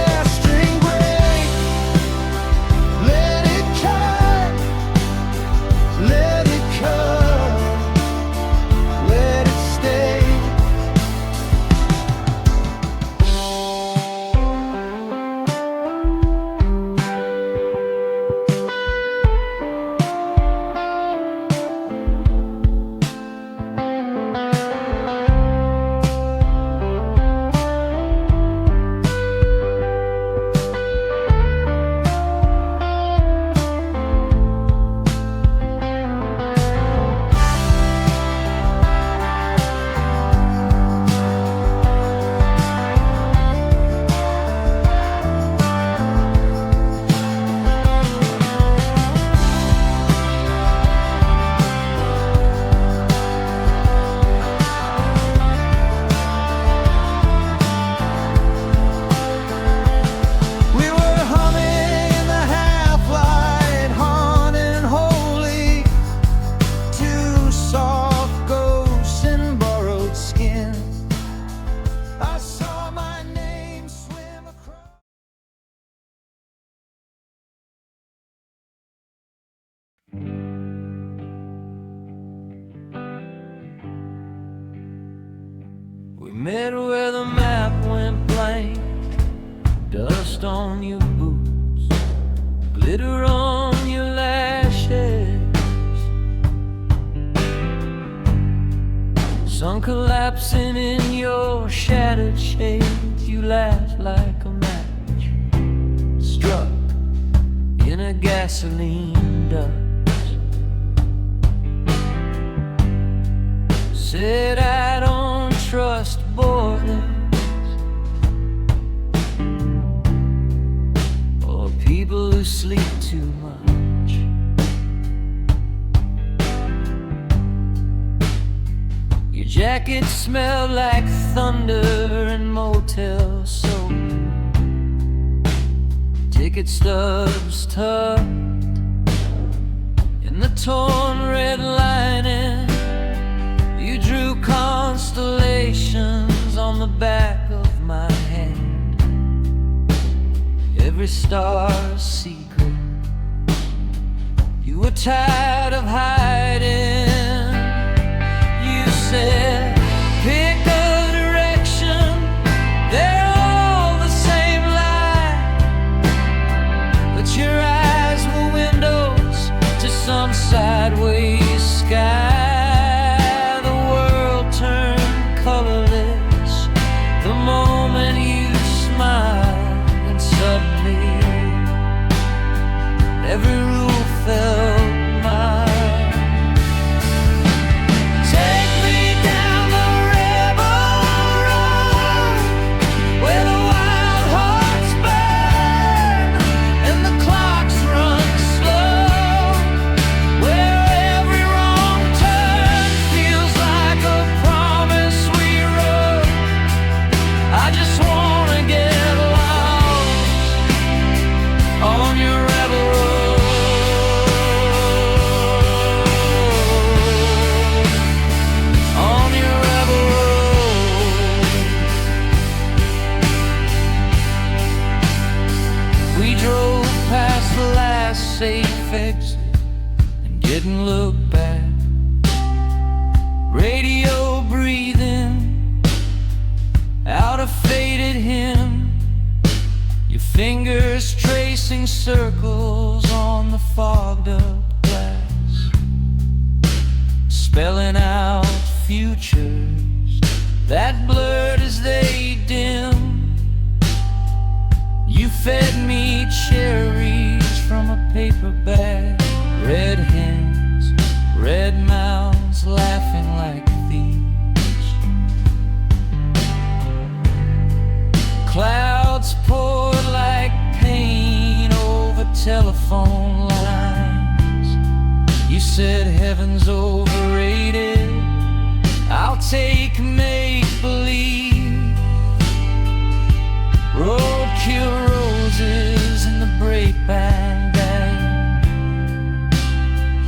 We met where the map went blank, dust on your boots, glitter on your lashes, sun collapsing in your shattered shades. You laughed like a match struck in a gasoline dust. Said I don't trust borders or people who sleep too much. Your jacket smelled like thunder and motel soap, ticket stubs tucked in the torn red lining. You drew constellations on the back of my hand, every star's secret. You were tired of hiding. You said, pick a direction, they're all the same lie. But your eyes were windows to some sideways sky. The moment you smiled, and suddenly every rule felt mine. Take me down the rebel road where the wild hearts burn and the clocks run slow, where every wrong didn't look back. Radio breathing out a faded hymn, your fingers tracing circles on the fogged up glass, spelling out futures that blurred as they dim. You fed me cherries from a paper bag, red hens, red mouths laughing like thieves. Clouds poured like pain over telephone lines. You said heaven's overrated, I'll take make-believe. Roadkill roses in the grapevine bag,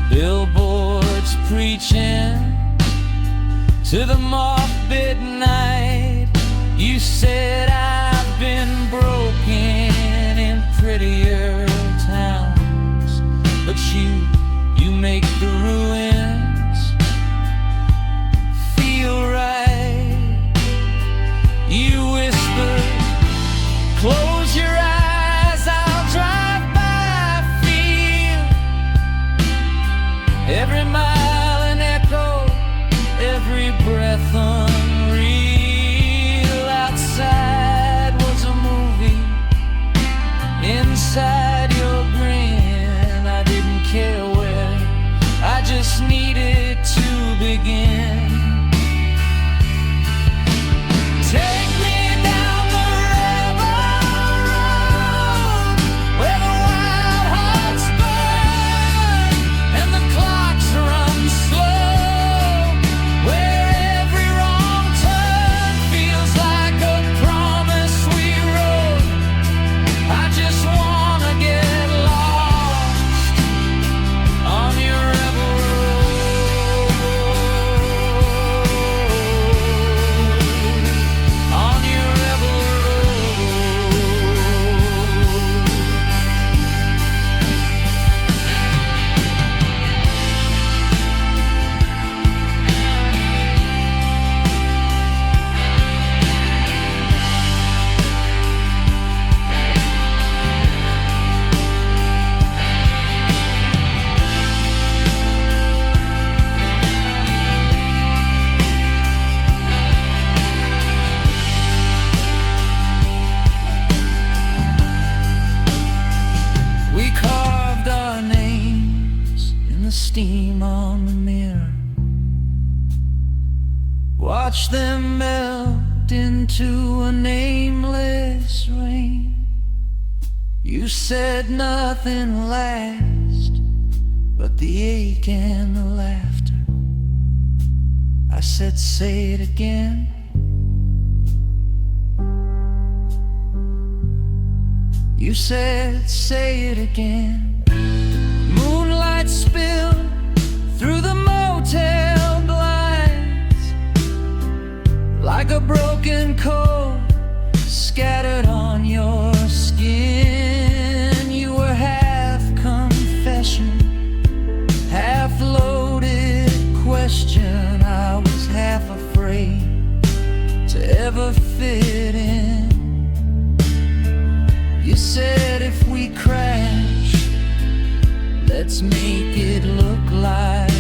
billboards preaching to the moth-bit night. You said I've been broken in prettier towns, but you make the ruins feel right. You whisper, close your eyes, I'll drive by, feel every mile an echo, every breath unreal. Outside was a movie, inside your grin. I didn't care where, I just needed to begin. Take me down the rebel road, where the wild hearts burn and the clocks run slow, where every wrong turn feels like a promise we wrote. I just wanna get lost on your rebel road, on your rebel road. We carved our names in the steam on the mirror, watch them melt into a nameless rain. You said nothing lasts but the ache and the laughter. I said, say it again. You said, say it again. Moonlight spilled through the motel blinds like a broken chord scattered on your skin. You were half confession, half loaded question. I was half afraid to ever fit in. You said if we crash, let's make it look like